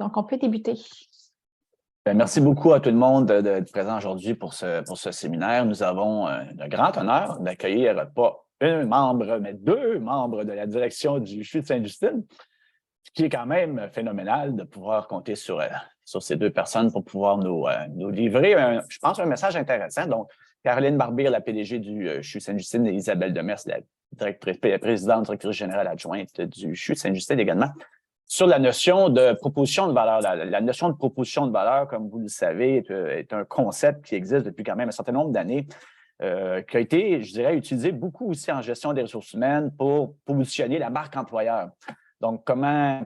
Donc, on peut débuter. Merci beaucoup à tout le monde d'être présent aujourd'hui pour ce séminaire. Nous avons le grand honneur d'accueillir pas un membre, mais deux membres de la direction du CHU de Sainte-Justine, ce qui est quand même phénoménal de pouvoir compter sur ces deux personnes pour pouvoir nous livrer, je pense, un message intéressant. Donc, Caroline Barbire, la PDG du CHU de Sainte-Justine, et Isabelle Demers, la présidente, directrice générale adjointe du CHU de Sainte-Justine également, sur la notion de proposition de valeur. La notion de proposition de valeur, comme vous le savez, est un concept qui existe depuis quand même un certain nombre d'années, qui a été, je dirais, utilisé beaucoup aussi en gestion des ressources humaines pour positionner la marque employeur. Donc, comment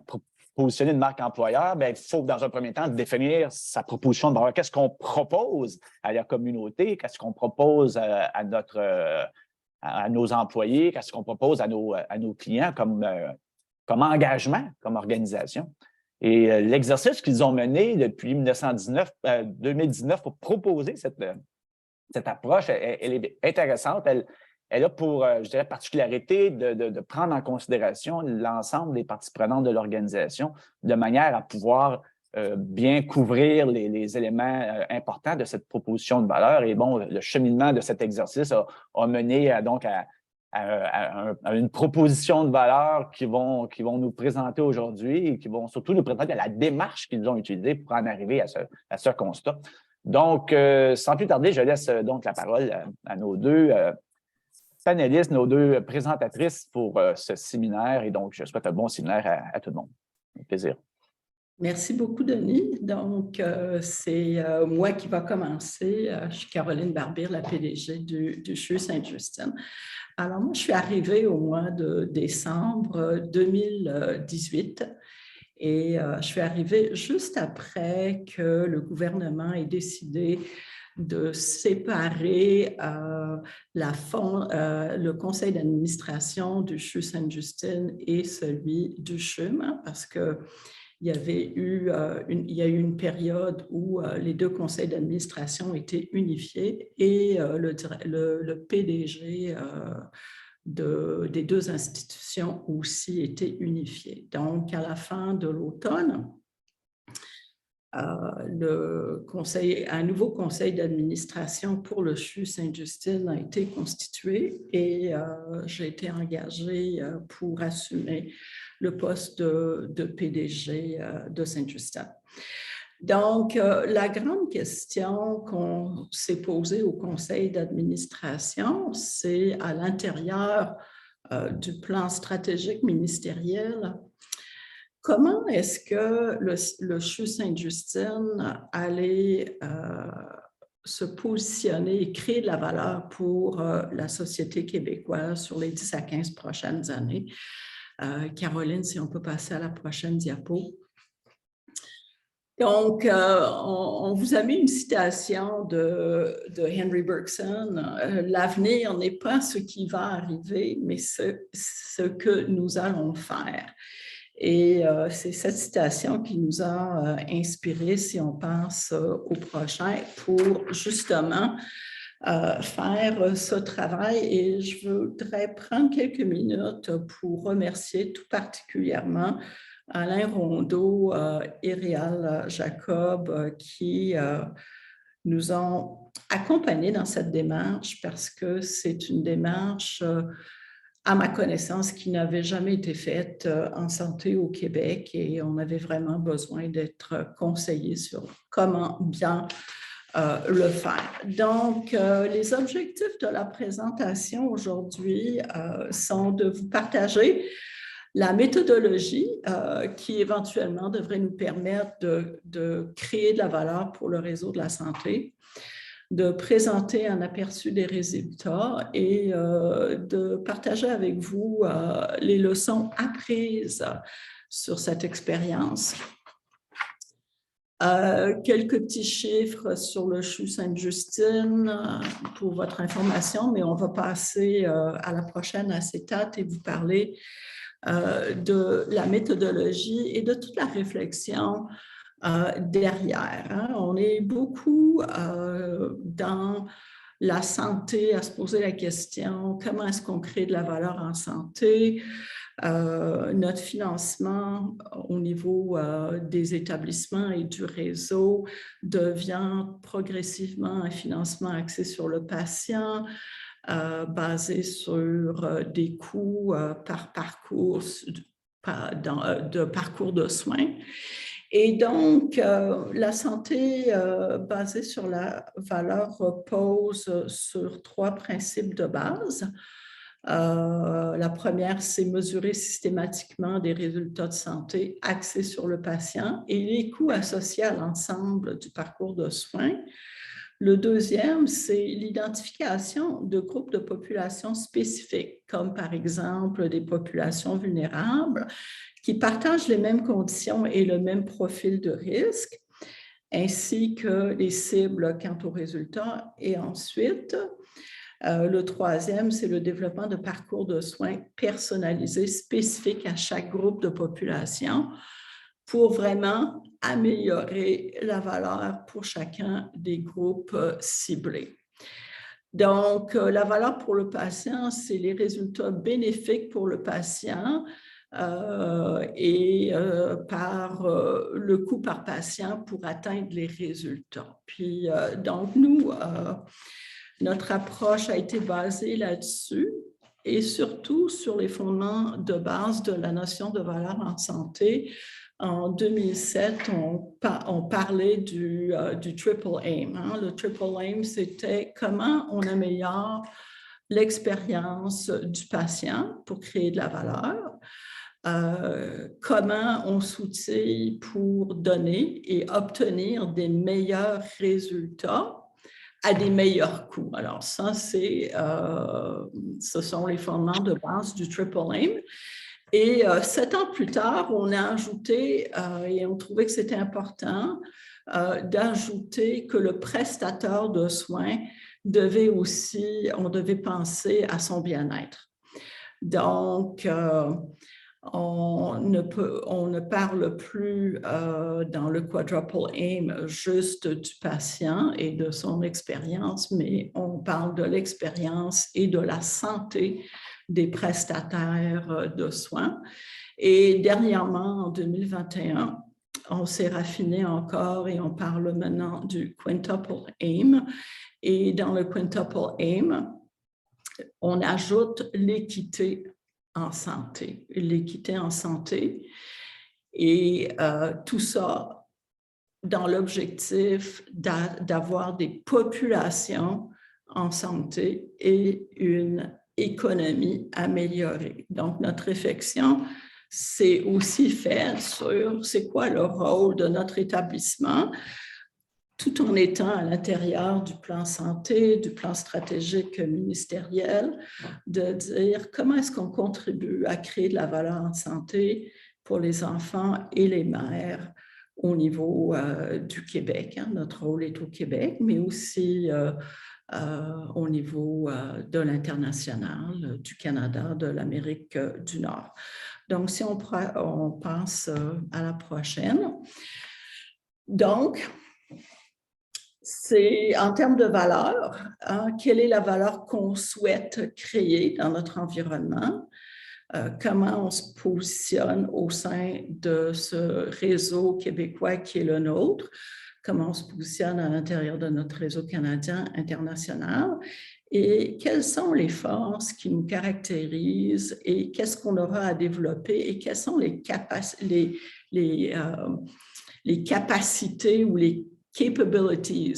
positionner une marque employeur? Bien, il faut, dans un premier temps, définir sa proposition de valeur. Qu'est-ce qu'on propose à la communauté? Qu'est-ce qu'on propose à nos employés? Qu'est-ce qu'on propose à nos clients comme engagement, comme organisation? Et l'exercice qu'ils ont mené depuis 2019 pour proposer cette approche, elle est intéressante. Elle a pour, je dirais, particularité de prendre en considération l'ensemble des parties prenantes de l'organisation de manière à pouvoir bien couvrir les éléments importants de cette proposition de valeur. Et bon, le cheminement de cet exercice a mené à une proposition de valeur qui vont nous présenter aujourd'hui et qui vont surtout nous présenter la démarche qu'ils ont utilisée pour en arriver à ce constat. Donc, sans plus tarder, je laisse donc la parole à nos deux panélistes, nos deux présentatrices pour ce séminaire. Et donc, je souhaite un bon séminaire à tout le monde. Un plaisir. Merci beaucoup, Denis. Donc, c'est moi qui va commencer. Je suis Caroline Barbire, la PDG du CHU Sainte-Justine. Alors, moi, je suis arrivée au mois de décembre 2018 et je suis arrivée juste après que le gouvernement ait décidé de séparer le conseil d'administration du CHU Sainte-Justine et celui du CHUM, parce que il y a eu une période où les deux conseils d'administration étaient unifiés et le PDG des deux institutions aussi était unifié. Donc, à la fin de l'automne, un nouveau conseil d'administration pour le CHU Sainte-Justine a été constitué et j'ai été engagée pour assumer le poste de PDG de Sainte-Justine. Donc, la grande question qu'on s'est posée au conseil d'administration, c'est à l'intérieur du plan stratégique ministériel, comment est-ce que le CHU Sainte-Justine allait se positionner et créer de la valeur pour la société québécoise sur les 10 à 15 prochaines années? Caroline, si on peut passer à la prochaine diapo. Donc, on vous a mis une citation de Henry Bergson. L'avenir n'est pas ce qui va arriver, mais ce que nous allons faire. Et c'est cette citation qui nous a inspirés, si on pense au prochain, pour justement faire ce travail. Et je voudrais prendre quelques minutes pour remercier tout particulièrement Alain Rondeau et Réal Jacob qui nous ont accompagnés dans cette démarche parce que c'est une démarche, à ma connaissance, qui n'avait jamais été faite en santé au Québec et on avait vraiment besoin d'être conseillés sur comment bien le faire. Donc, les objectifs de la présentation aujourd'hui sont de vous partager la méthodologie qui éventuellement devrait nous permettre de créer de la valeur pour le réseau de la santé, de présenter un aperçu des résultats et de partager avec vous les leçons apprises sur cette expérience. Quelques petits chiffres sur le CHU Sainte-Justine pour votre information, mais on va passer à la prochaine acétate et vous parler de la méthodologie et de toute la réflexion derrière. Hein. On est beaucoup dans la santé à se poser la question, comment est-ce qu'on crée de la valeur en santé? Notre financement au niveau des établissements et du réseau devient progressivement un financement axé sur le patient, basé sur des coûts par parcours de parcours de soins. Et donc, la santé basée sur la valeur repose sur 3 principes de base. La première, c'est mesurer systématiquement des résultats de santé axés sur le patient et les coûts associés à l'ensemble du parcours de soins. Le deuxième, c'est l'identification de groupes de populations spécifiques, comme par exemple des populations vulnérables qui partagent les mêmes conditions et le même profil de risque, ainsi que les cibles quant aux résultats. Et ensuite, le troisième, c'est le développement de parcours de soins personnalisés spécifiques à chaque groupe de population pour vraiment améliorer la valeur pour chacun des groupes ciblés. Donc, la valeur pour le patient, c'est les résultats bénéfiques pour le patient et par le coût par patient pour atteindre les résultats. Puis, donc, nous, notre approche a été basée là-dessus et surtout sur les fondements de base de la notion de valeur en santé. En 2007, on parlait du Triple Aim. Hein? Le Triple Aim, c'était comment on améliore l'expérience du patient pour créer de la valeur, comment on s'outille pour donner et obtenir des meilleurs résultats à des meilleurs coûts. Alors ça, ce sont les fondements de base du Triple Aim. Et 7 ans plus tard, on a ajouté, et on trouvait que c'était important, d'ajouter que le prestataire de soins on devait penser à son bien-être. Donc, on ne parle plus dans le Quadruple Aim juste du patient et de son expérience, mais on parle de l'expérience et de la santé des prestataires de soins. Et dernièrement, en 2021, on s'est raffiné encore et on parle maintenant du Quintuple Aim. Et dans le Quintuple Aim, on ajoute l'équité en santé. L'équité en santé. Et tout ça dans l'objectif d'avoir des populations en santé et une économie améliorée. Donc, notre réflexion s'est aussi faite sur c'est quoi le rôle de notre établissement, tout en étant à l'intérieur du plan santé, du plan stratégique ministériel, de dire comment est-ce qu'on contribue à créer de la valeur en santé pour les enfants et les mères au niveau du Québec. Hein. Notre rôle est au Québec, mais aussi au niveau de l'international, du Canada, de l'Amérique du Nord. Donc, si on passe à la prochaine. Donc, c'est en termes de valeur, hein, quelle est la valeur qu'on souhaite créer dans notre environnement? Comment on se positionne au sein de ce réseau québécois qui est le nôtre? Comment on se positionne à l'intérieur de notre réseau canadien international? Et quelles sont les forces qui nous caractérisent et qu'est-ce qu'on aura à développer et quelles sont les capacités ou les capabilities,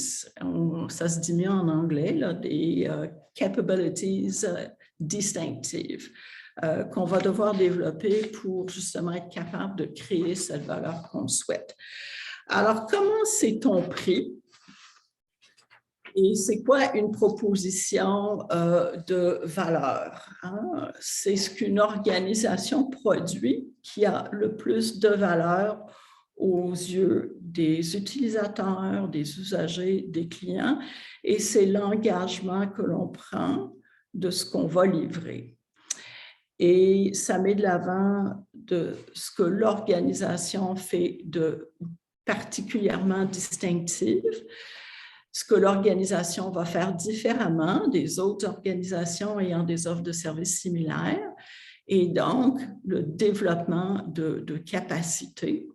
ça se dit mieux en anglais, là, des capabilities distinctives qu'on va devoir développer pour justement être capable de créer cette valeur qu'on souhaite. Alors, comment s'est-on pris? Et c'est quoi une proposition de valeur? Hein? C'est ce qu'une organisation produit qui a le plus de valeur aux yeux des utilisateurs, des usagers, des clients, et c'est l'engagement que l'on prend de ce qu'on va livrer. Et ça met de l'avant de ce que l'organisation fait de particulièrement distinctif, ce que l'organisation va faire différemment des autres organisations ayant des offres de services similaires, et donc le développement de capacités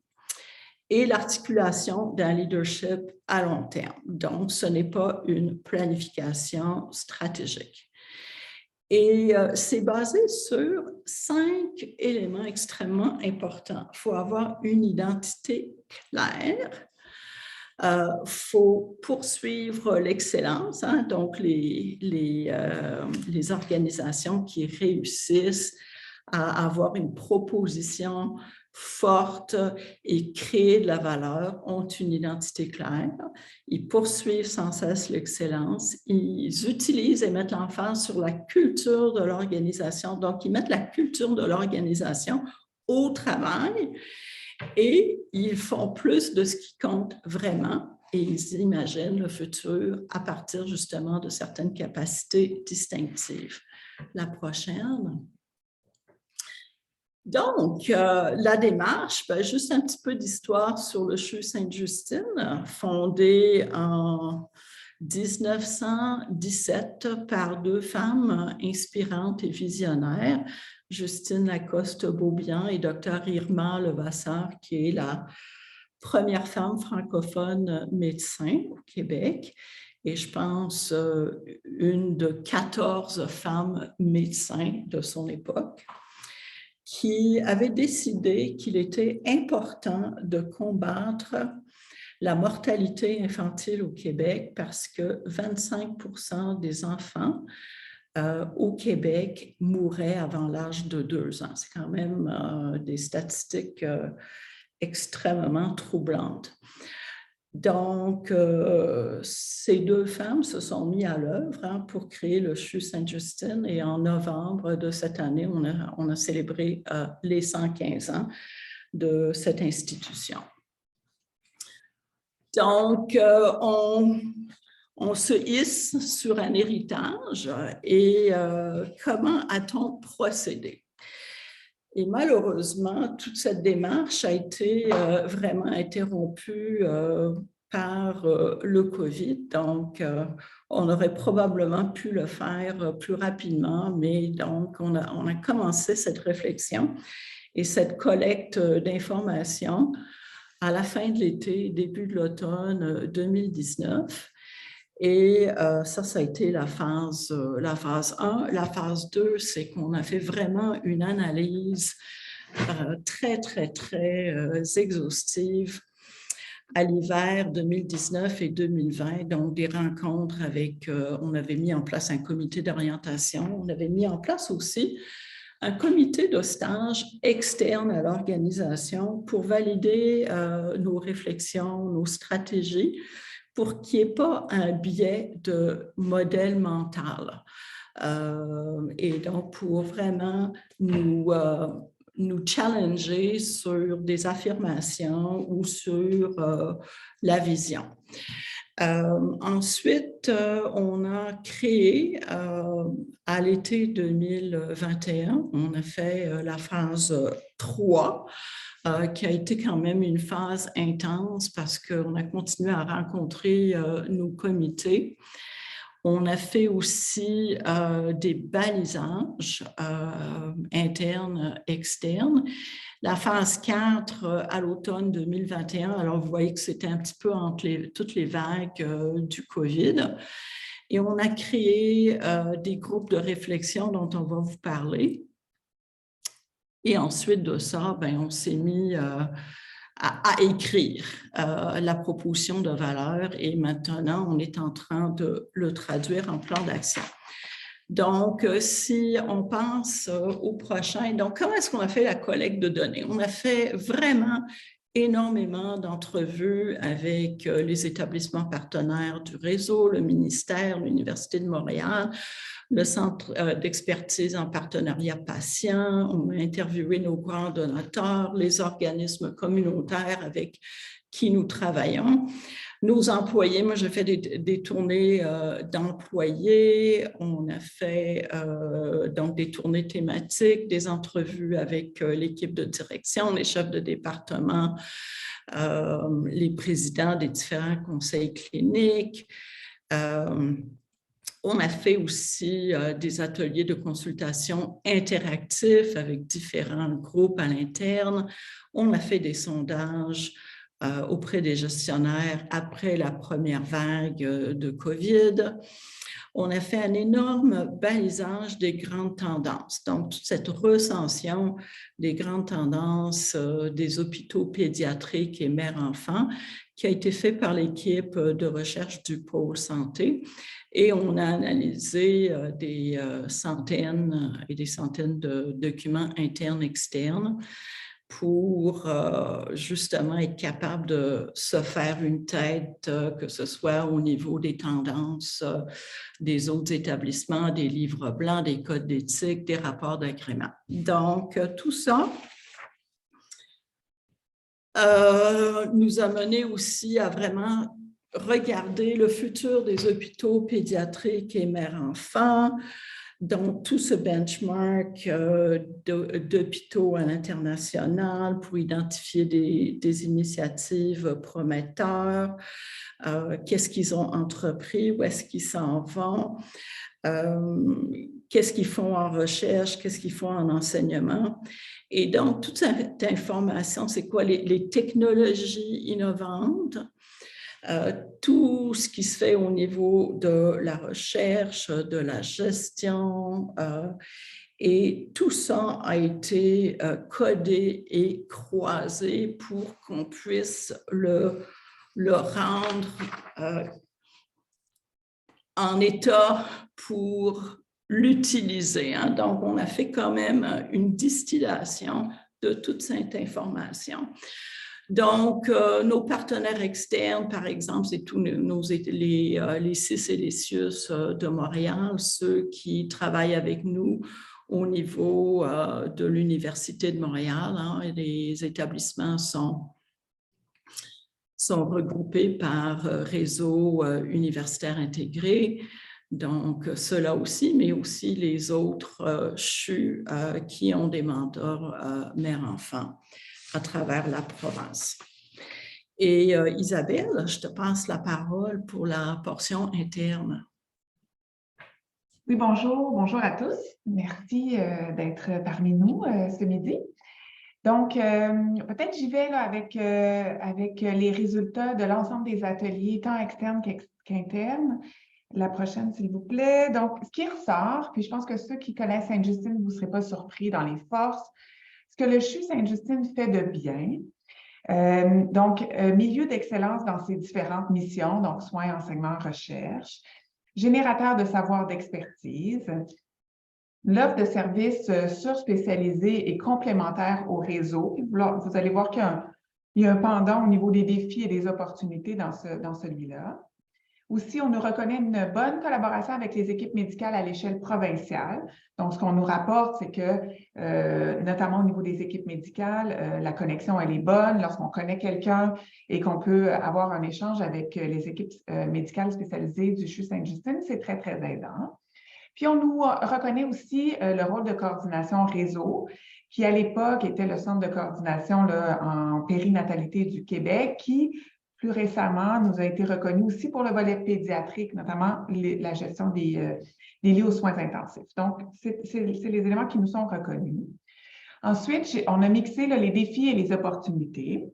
et l'articulation d'un leadership à long terme. Donc, ce n'est pas une planification stratégique. Et c'est basé sur 5 éléments extrêmement importants. Il faut avoir une identité claire. Faut poursuivre l'excellence, hein, donc les organisations qui réussissent à avoir une proposition forte et créer de la valeur ont une identité claire. Ils poursuivent sans cesse l'excellence. Ils utilisent et mettent l'emphase sur la culture de l'organisation. Donc, ils mettent la culture de l'organisation au travail et ils font plus de ce qui compte vraiment et ils imaginent le futur à partir justement de certaines capacités distinctives. La prochaine. Donc, la démarche, juste un petit peu d'histoire sur le CHU Sainte-Justine, fondé en 1917 par 2 femmes inspirantes et visionnaires, Justine Lacoste-Beaubien et Dr. Irma Levasseur, qui est la première femme francophone médecin au Québec. Et je pense une de 14 femmes médecins de son époque, qui avait décidé qu'il était important de combattre la mortalité infantile au Québec parce que 25% des enfants au Québec mouraient avant l'âge de 2 ans. C'est quand même des statistiques extrêmement troublantes. Donc, ces 2 femmes se sont mises à l'œuvre pour créer le CHU Sainte-Justine et en novembre de cette année, on a célébré les 115 ans de cette institution. Donc, on se hisse sur un héritage et comment a-t-on procédé? Et malheureusement, toute cette démarche a été vraiment interrompue par le COVID. Donc, on aurait probablement pu le faire plus rapidement, mais donc, on a commencé cette réflexion et cette collecte d'informations à la fin de l'été, début de l'automne 2019. Et ça a été la phase 1. La phase 2, c'est qu'on a fait vraiment une analyse très exhaustive à l'hiver 2019 et 2020, donc des rencontres avec, on avait mis en place un comité d'orientation, on avait mis en place aussi un comité de stage externe à l'organisation pour valider nos réflexions, nos stratégies, pour qu'il n'y ait pas un biais de modèle mental. Et donc, pour vraiment nous challenger sur des affirmations ou sur la vision. Ensuite, on a créé à l'été 2021, on a fait la phase 3, qui a été quand même une phase intense parce qu'on a continué à rencontrer nos comités. On a fait aussi des balisages internes, externes. La phase 4 à l'automne 2021, alors vous voyez que c'était un petit peu entre toutes les vagues du COVID. Et on a créé des groupes de réflexion dont on va vous parler. Et ensuite de ça, on s'est mis à écrire la proposition de valeur et maintenant, on est en train de le traduire en plan d'action. Donc, si on pense au prochain, donc comment est-ce qu'on a fait la collecte de données? On a fait vraiment énormément d'entrevues avec les établissements partenaires du réseau, le ministère, l'Université de Montréal, le Centre d'expertise en partenariat patient. On a interviewé nos grands donateurs, les organismes communautaires avec qui nous travaillons. Nos employés, moi, j'ai fait des tournées d'employés, on a fait donc des tournées thématiques, des entrevues avec l'équipe de direction, les chefs de département, les présidents des différents conseils cliniques. On a fait aussi des ateliers de consultation interactifs avec différents groupes à l'interne. On a fait des sondages auprès des gestionnaires après la première vague de COVID. On a fait un énorme balisage des grandes tendances. Donc, toute cette recension des grandes tendances des hôpitaux pédiatriques et mères-enfants qui a été fait par l'équipe de recherche du pôle santé. Et on a analysé des centaines et des centaines de documents internes, externes, pour justement être capable de se faire une tête, que ce soit au niveau des tendances des autres établissements, des livres blancs, des codes d'éthique, des rapports d'agrément. Donc, tout ça nous a mené aussi à vraiment regarder le futur des hôpitaux pédiatriques et mères-enfants, donc tout ce benchmark d'hôpitaux à l'international pour identifier des initiatives prometteurs, qu'est-ce qu'ils ont entrepris, où est-ce qu'ils s'en vont, qu'est-ce qu'ils font en recherche, qu'est-ce qu'ils font en enseignement. Et donc, toute cette information, c'est quoi les technologies innovantes, tout ce qui se fait au niveau de la recherche, de la gestion, et tout ça a été codé et croisé pour qu'on puisse le rendre en état pour l'utiliser. Hein. Donc, on a fait quand même une distillation de toute cette information. Donc, nos partenaires externes, par exemple, c'est tous les CIS et les CIUS de Montréal, ceux qui travaillent avec nous au niveau de l'Université de Montréal. Hein, et les établissements sont regroupés par réseau universitaire intégré. Donc, ceux-là aussi, mais aussi les autres CHU qui ont des mentors mères-enfants à travers la province. Et Isabelle, je te passe la parole pour la portion interne. Oui, bonjour à tous. Merci d'être parmi nous ce midi. Donc, peut-être j'y vais là, avec les résultats de l'ensemble des ateliers, tant externes qu'internes. La prochaine, s'il vous plaît. Donc, ce qui ressort, puis je pense que ceux qui connaissent Sainte-Justine, vous ne serez pas surpris dans les forces, ce que le CHU Sainte-Justine fait de bien. Milieu d'excellence dans ses différentes missions, donc soins, enseignement, recherche, générateur de savoir d'expertise, l'offre de services surspécialisés et complémentaires au réseau. Vous allez voir qu'il y a un pendant au niveau des défis et des opportunités dans celui-là. Aussi, on nous reconnaît une bonne collaboration avec les équipes médicales à l'échelle provinciale. Donc, ce qu'on nous rapporte, c'est que, notamment au niveau des équipes médicales, la connexion, elle est bonne lorsqu'on connaît quelqu'un et qu'on peut avoir un échange avec les équipes médicales spécialisées du CHU Sainte-Justine, c'est très, très aidant. Puis, on nous reconnaît aussi le rôle de coordination réseau, qui à l'époque était le centre de coordination là, en périnatalité du Québec, qui plus récemment nous a été reconnu aussi pour le volet pédiatrique, notamment la gestion des lits aux soins intensifs. Donc, c'est les éléments qui nous sont reconnus. Ensuite, on a mixé là, les défis et les opportunités.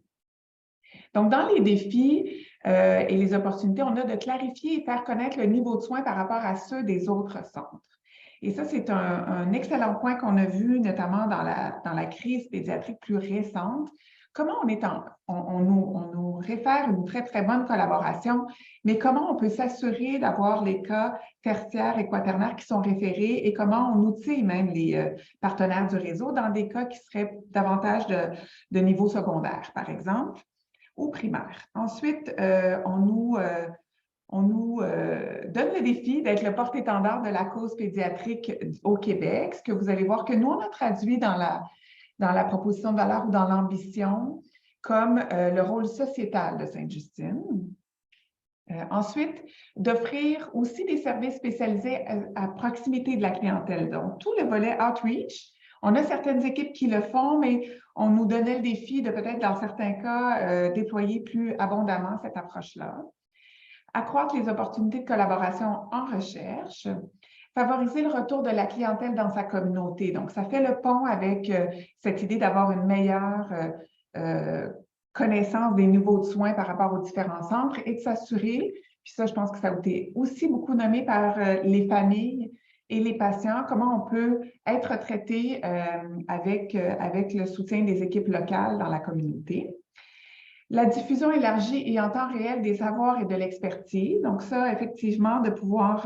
Donc, dans les défis et les opportunités, on a de clarifier et faire connaître le niveau de soins par rapport à ceux des autres centres. Et ça, c'est un excellent point qu'on a vu, notamment dans la crise pédiatrique plus récente. Comment on nous réfère une très, très bonne collaboration, mais comment on peut s'assurer d'avoir les cas tertiaires et quaternaires qui sont référés et comment on outille même les partenaires du réseau dans des cas qui seraient davantage de niveau secondaire, par exemple, ou primaire. Ensuite, on nous donne le défi d'être le porte-étendard de la cause pédiatrique au Québec, ce que vous allez voir que nous, on a traduit dans la proposition de valeur ou dans l'ambition comme le rôle sociétal de Sainte-Justine. Ensuite, d'offrir aussi des services spécialisés à proximité de la clientèle. Donc, tout le volet outreach, on a certaines équipes qui le font, mais on nous donnait le défi de peut-être, dans certains cas, déployer plus abondamment cette approche-là. accroître les opportunités de collaboration en recherche, favoriser le retour de la clientèle dans sa communauté. Donc, ça fait le pont avec cette idée d'avoir une meilleure connaissance des niveaux de soins par rapport aux différents centres et de s'assurer, puis ça, je pense que ça a été aussi beaucoup nommé par les familles et les patients, comment on peut être traité avec le soutien des équipes locales dans la communauté. La diffusion élargie et en temps réel des savoirs et de l'expertise. Donc ça, effectivement, de pouvoir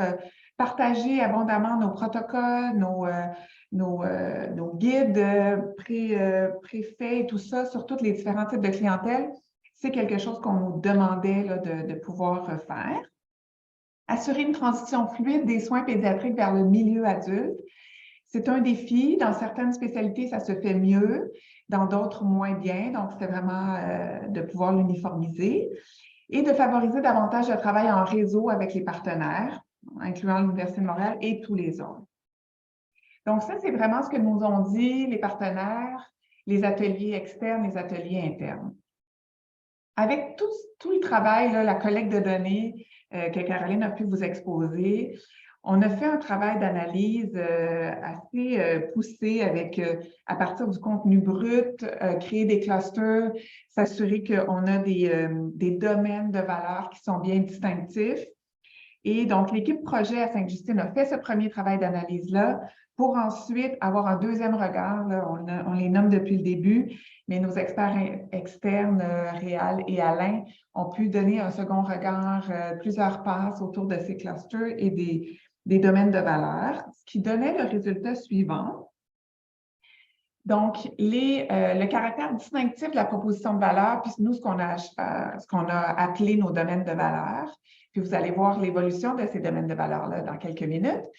partager abondamment nos protocoles, nos guides préfaits et tout ça sur tous les différents types de clientèle, c'est quelque chose qu'on nous demandait là, de pouvoir faire. Assurer une transition fluide des soins pédiatriques vers le milieu adulte. C'est un défi. Dans certaines spécialités, ça se fait mieux, dans d'autres moins bien. Donc, c'est vraiment de pouvoir l'uniformiser et de favoriser davantage le travail en réseau avec les partenaires, incluant l'Université de Montréal et tous les autres. Donc, ça, c'est vraiment ce que nous ont dit les partenaires, les ateliers externes, les ateliers internes. Avec tout le travail, là, la collecte de données que Caroline a pu vous exposer, on a fait un travail d'analyse assez poussé avec, à partir du contenu brut, créer des clusters, s'assurer qu'on a des domaines de valeur qui sont bien distinctifs. Et donc, l'équipe projet à Sainte-Justine a fait ce premier travail d'analyse-là pour ensuite avoir un deuxième regard. Là, on les nomme depuis le début, mais nos experts externes, Réal et Alain, ont pu donner un second regard, plusieurs passes autour de ces clusters et des domaines de valeur, ce qui donnait le résultat suivant. Donc, le caractère distinctif de la proposition de valeur, puis nous, ce qu'on a appelé nos domaines de valeur, puis vous allez voir l'évolution de ces domaines de valeur-là dans quelques minutes.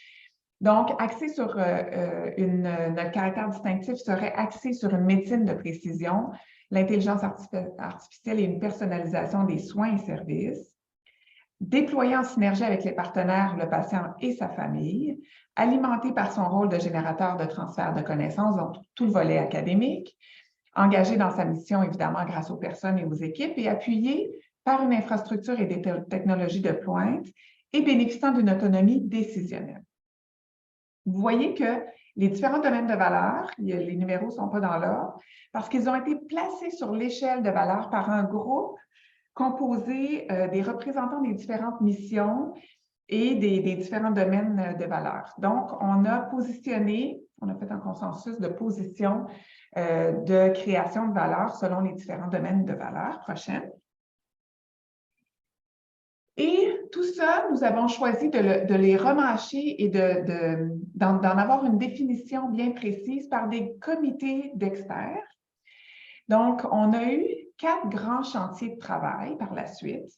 Donc, axé sur notre caractère distinctif serait axé sur une médecine de précision, l'intelligence artificielle et une personnalisation des soins et services, déployé en synergie avec les partenaires, le patient et sa famille, alimenté par son rôle de générateur de transfert de connaissances, donc tout le volet académique, engagé dans sa mission, évidemment, grâce aux personnes et aux équipes, et appuyé par une infrastructure et des technologies de pointe et bénéficiant d'une autonomie décisionnelle. Vous voyez que les différents domaines de valeur, les numéros ne sont pas dans l'ordre, parce qu'ils ont été placés sur l'échelle de valeur par un groupe composé des représentants des différentes missions et des différents domaines de valeur. Donc, on a positionné, on a fait un consensus de position de création de valeur selon les différents domaines de valeur prochaines. Et tout ça, nous avons choisi de les remâcher et d'en avoir une définition bien précise par des comités d'experts. Donc, on a eu 4 grands chantiers de travail par la suite,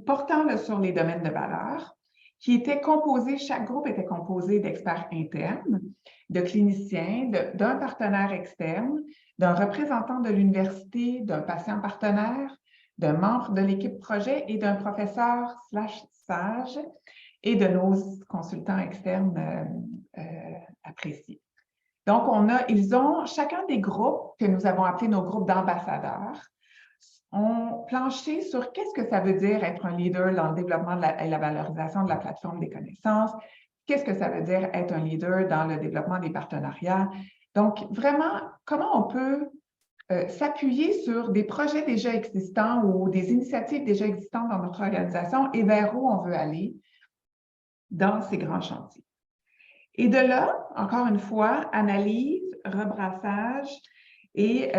portant sur les domaines de valeur, qui étaient composés, chaque groupe était composé d'experts internes, de cliniciens, d'un partenaire externe, d'un représentant de l'université, d'un patient partenaire, d'un membre de l'équipe projet et d'un professeur/sage et de nos consultants externes appréciés. Donc, chacun des groupes que nous avons appelés nos groupes d'ambassadeurs ont planché sur qu'est-ce que ça veut dire être un leader dans le développement et la valorisation de la plateforme des connaissances, qu'est-ce que ça veut dire être un leader dans le développement des partenariats. Donc, vraiment, comment on peut s'appuyer sur des projets déjà existants ou des initiatives déjà existantes dans notre organisation et vers où on veut aller dans ces grands chantiers. Et de là, encore une fois, analyse, rebrassage et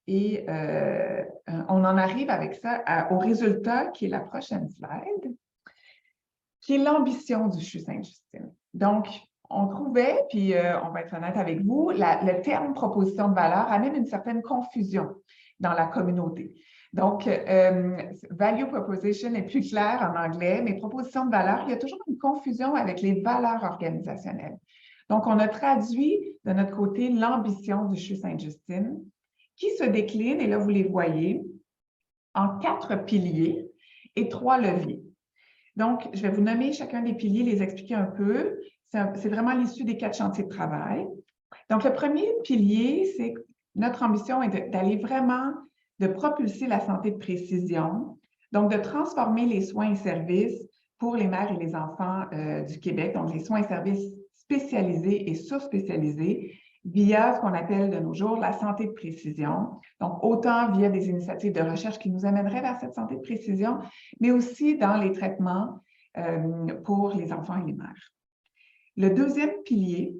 on en arrive avec ça au résultat qui est la prochaine slide, qui est l'ambition du CHU Sainte-Justine. Donc, on trouvait, puis on va être honnête avec vous, le terme proposition de valeur amène une certaine confusion dans la communauté. Donc, value proposition est plus clair en anglais, mais proposition de valeur, il y a toujours une confusion avec les valeurs organisationnelles. Donc, on a traduit de notre côté l'ambition du CHU Sainte-Justine, qui se décline, et là, vous les voyez, en 4 piliers et 3 leviers. Donc, je vais vous nommer chacun des piliers, les expliquer un peu. C'est vraiment l'issue des 4 chantiers de travail. Donc, le premier pilier, c'est que notre ambition est d'aller vraiment, de propulser la santé de précision Donc, de transformer les soins et services pour les mères et les enfants du Québec, donc les soins et services spécialisés et sous-spécialisés, via ce qu'on appelle de nos jours la santé de précision. Donc, autant via des initiatives de recherche qui nous amèneraient vers cette santé de précision, mais aussi dans les traitements pour les enfants et les mères. Le deuxième pilier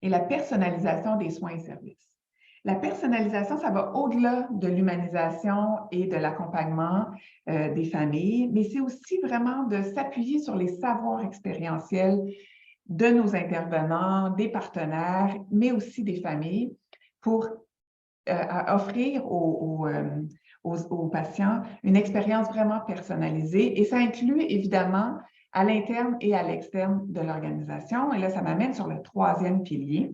est la personnalisation des soins et services. La personnalisation, ça va au-delà de l'humanisation et de l'accompagnement des familles, mais c'est aussi vraiment de s'appuyer sur les savoirs expérientiels de nos intervenants, des partenaires, mais aussi des familles pour offrir aux patients une expérience vraiment personnalisée. Et ça inclut évidemment à l'interne et à l'externe de l'organisation. Et là, ça m'amène sur le troisième pilier,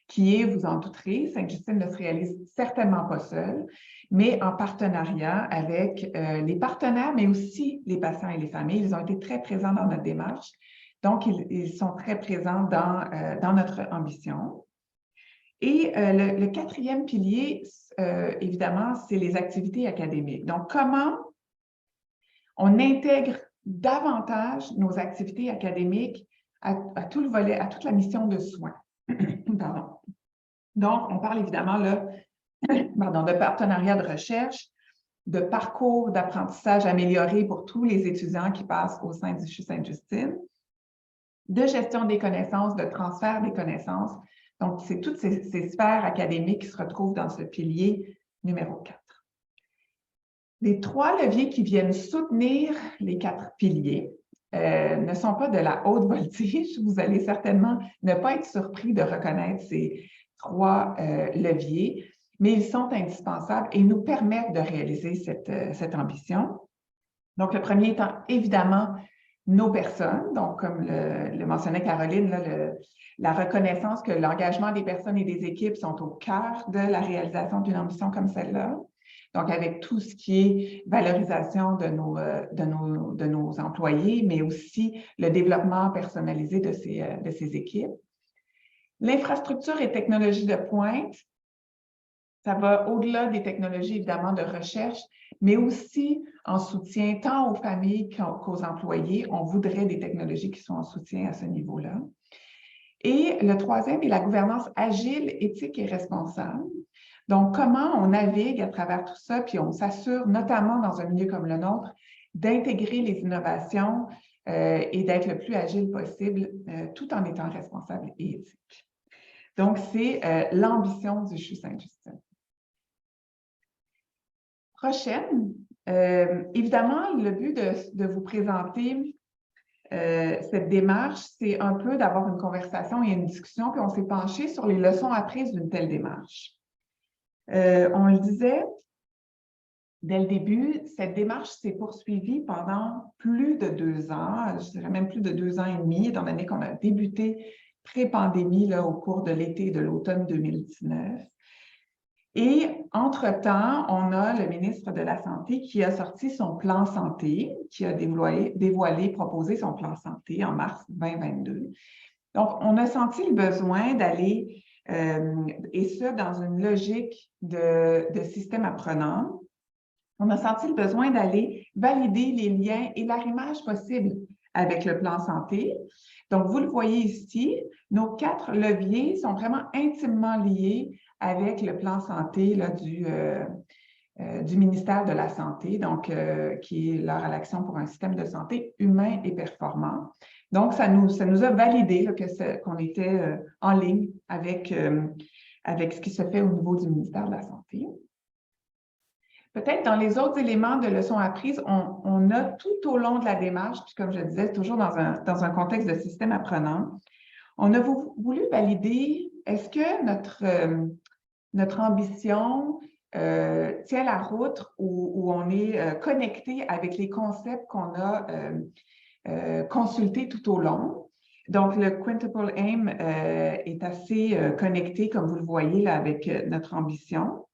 qui est, vous en douterez, Sainte-Justine ne se réalise certainement pas seule, mais en partenariat avec les partenaires, mais aussi les patients et les familles. Ils ont été très présents dans notre démarche. Donc, ils sont très présents dans notre ambition. Et le quatrième pilier, évidemment, c'est les activités académiques. Donc, comment on intègre davantage nos activités académiques à tout le volet, à toute la mission de soins. Pardon. Donc, on parle évidemment là, de partenariat de recherche, de parcours d'apprentissage amélioré pour tous les étudiants qui passent au sein du CHU Sainte-Justine, de gestion des connaissances, de transfert des connaissances. Donc, c'est toutes ces sphères académiques qui se retrouvent dans ce pilier numéro 4. Les 3 leviers qui viennent soutenir les 4 piliers ne sont pas de la haute voltige. Vous allez certainement ne pas être surpris de reconnaître ces 3 leviers, mais ils sont indispensables et nous permettent de réaliser cette ambition. Donc, le premier étant évidemment nos personnes, donc comme le mentionnait Caroline, là, la reconnaissance que l'engagement des personnes et des équipes sont au cœur de la réalisation d'une ambition comme celle-là. Donc, avec tout ce qui est valorisation de nos employés, mais aussi le développement personnalisé de ces équipes. L'infrastructure et technologie de pointe, ça va au-delà des technologies, évidemment, de recherche, mais aussi en soutien tant aux familles qu'aux employés. On voudrait des technologies qui sont en soutien à ce niveau-là. Et le troisième est la gouvernance agile, éthique et responsable. Donc, comment on navigue à travers tout ça, puis on s'assure, notamment dans un milieu comme le nôtre, d'intégrer les innovations et d'être le plus agile possible, tout en étant responsable et éthique. Donc, c'est l'ambition du CHU Sainte-Justine. Prochaine, évidemment, le but de vous présenter cette démarche, c'est un peu d'avoir une conversation et une discussion, puis on s'est penché sur les leçons apprises d'une telle démarche. On le disait dès le début, cette démarche s'est poursuivie pendant plus de 2 ans, je dirais même plus de 2 ans et demi, étant donné qu'on a débuté pré-pandémie au cours de l'été et de l'automne 2019. Et entre-temps, on a le ministre de la Santé qui a sorti son plan santé, qui a proposé son plan santé en mars 2022. Donc, on a senti le besoin d'aller, et ce, dans une logique de système apprenant, on a senti le besoin d'aller valider les liens et l'arrimage possible avec le plan santé. Donc, vous le voyez ici, nos 4 leviers sont vraiment intimement liés avec le plan santé là, du ministère de la Santé, donc qui est l'heure à l'action pour un système de santé humain et performant. Donc, ça nous a validé qu'on était en ligne avec ce qui se fait au niveau du ministère de la Santé. Peut-être dans les autres éléments de leçons apprises, on a tout au long de la démarche, puis comme je disais, toujours dans un contexte de système apprenant, on a voulu valider, est-ce que notre ambition tient la route où on est connecté avec les concepts qu'on a consultés tout au long. Donc, le Quintuple Aim est assez connecté, comme vous le voyez, là, avec notre ambition.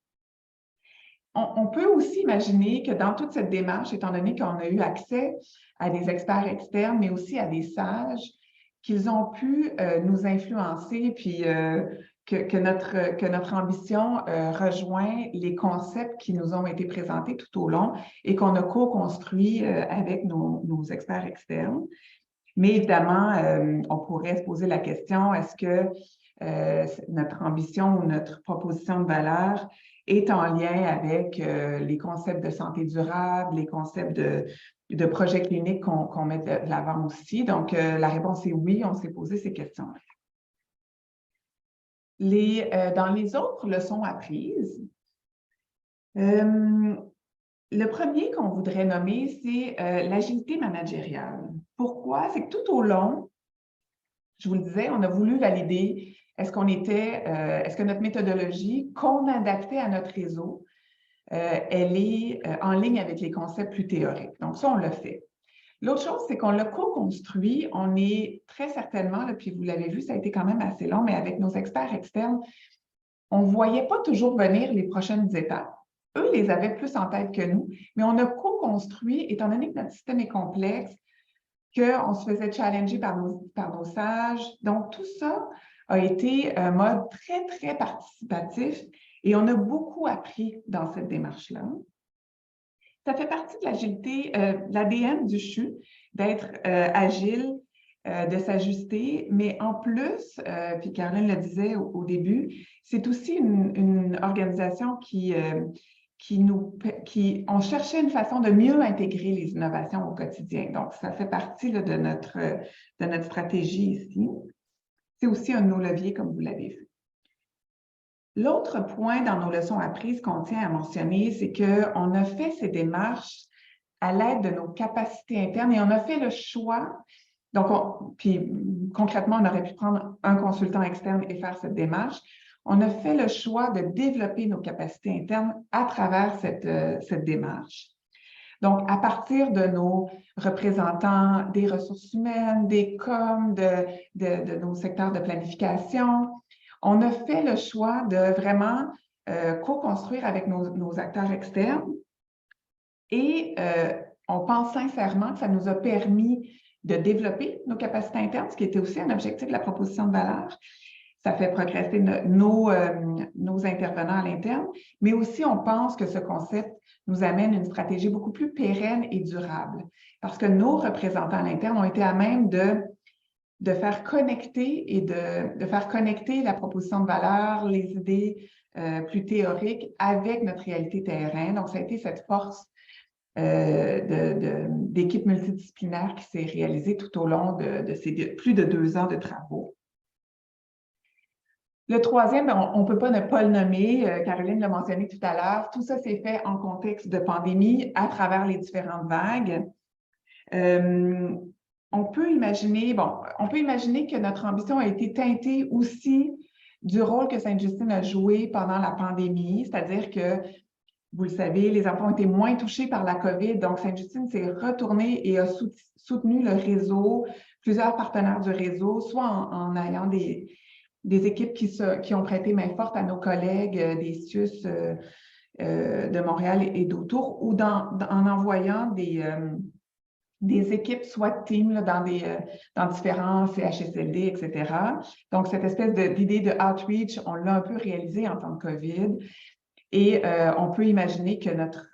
On peut aussi imaginer que dans toute cette démarche, étant donné qu'on a eu accès à des experts externes, mais aussi à des sages, qu'ils ont pu nous influencer puis que notre ambition rejoint les concepts qui nous ont été présentés tout au long et qu'on a co-construit avec nos experts externes. Mais évidemment, on pourrait se poser la question, est-ce que notre ambition ou notre proposition de valeur est en lien avec les concepts de santé durable, les concepts de projets cliniques qu'on met de l'avant aussi? Donc, la réponse est oui, on s'est posé ces questions-là. Dans les autres leçons apprises, le premier qu'on voudrait nommer, c'est l'agilité managériale. Pourquoi? C'est que tout au long, je vous le disais, on a voulu valider est-ce que notre méthodologie qu'on adaptait à notre réseau, elle est en ligne avec les concepts plus théoriques. Donc ça, on l'a fait. L'autre chose, c'est qu'on l'a co-construit. On est très certainement, là, puis vous l'avez vu, ça a été quand même assez long, mais avec nos experts externes, on ne voyait pas toujours venir les prochaines étapes. Eux les avaient plus en tête que nous, mais on a co-construit, étant donné que notre système est complexe, qu'on se faisait challenger par nos sages. Donc, tout ça a été un mode très, très participatif et on a beaucoup appris dans cette démarche-là. Ça fait partie de l'agilité, l'ADN du CHU, d'être agile, de s'ajuster, mais en plus, puis Caroline le disait au début, c'est aussi une organisation on cherchait une façon de mieux intégrer les innovations au quotidien. Donc, ça fait partie là, de notre stratégie ici. C'est aussi un de nos leviers, comme vous l'avez vu. L'autre point dans nos leçons apprises qu'on tient à mentionner, c'est qu'on a fait ces démarches à l'aide de nos capacités internes et on a fait le choix. Donc, puis concrètement, on aurait pu prendre un consultant externe et faire cette démarche. On a fait le choix de développer nos capacités internes à travers cette démarche. Donc, à partir de nos représentants des ressources humaines, des coms, de nos secteurs de planification, on a fait le choix de vraiment co-construire avec nos acteurs externes et on pense sincèrement que ça nous a permis de développer nos capacités internes, ce qui était aussi un objectif de la proposition de valeur. Ça fait progresser nos intervenants à l'interne, mais aussi on pense que ce concept nous amène une stratégie beaucoup plus pérenne et durable parce que nos représentants à l'interne ont été à même de faire connecter et de faire connecter la proposition de valeur, les idées plus théoriques avec notre réalité terrain. Donc, ça a été cette force d'équipe multidisciplinaire qui s'est réalisée tout au long de ces plus de 2 ans de travaux. Le troisième, on ne peut pas ne pas le nommer, Caroline l'a mentionné tout à l'heure, tout ça s'est fait en contexte de pandémie à travers les différentes vagues. On peut imaginer que notre ambition a été teintée aussi du rôle que Sainte-Justine a joué pendant la pandémie, c'est-à-dire que, vous le savez, les enfants ont été moins touchés par la COVID, donc Sainte-Justine s'est retournée et a soutenu le réseau, plusieurs partenaires du réseau, soit en ayant des équipes qui ont prêté main forte à nos collègues des CIUS de Montréal et d'autour, ou en envoyant des équipes SWAT team là, dans différents CHSLD, etc. Donc, cette espèce d'idée de outreach, on l'a un peu réalisée en temps de COVID. Et on peut imaginer que notre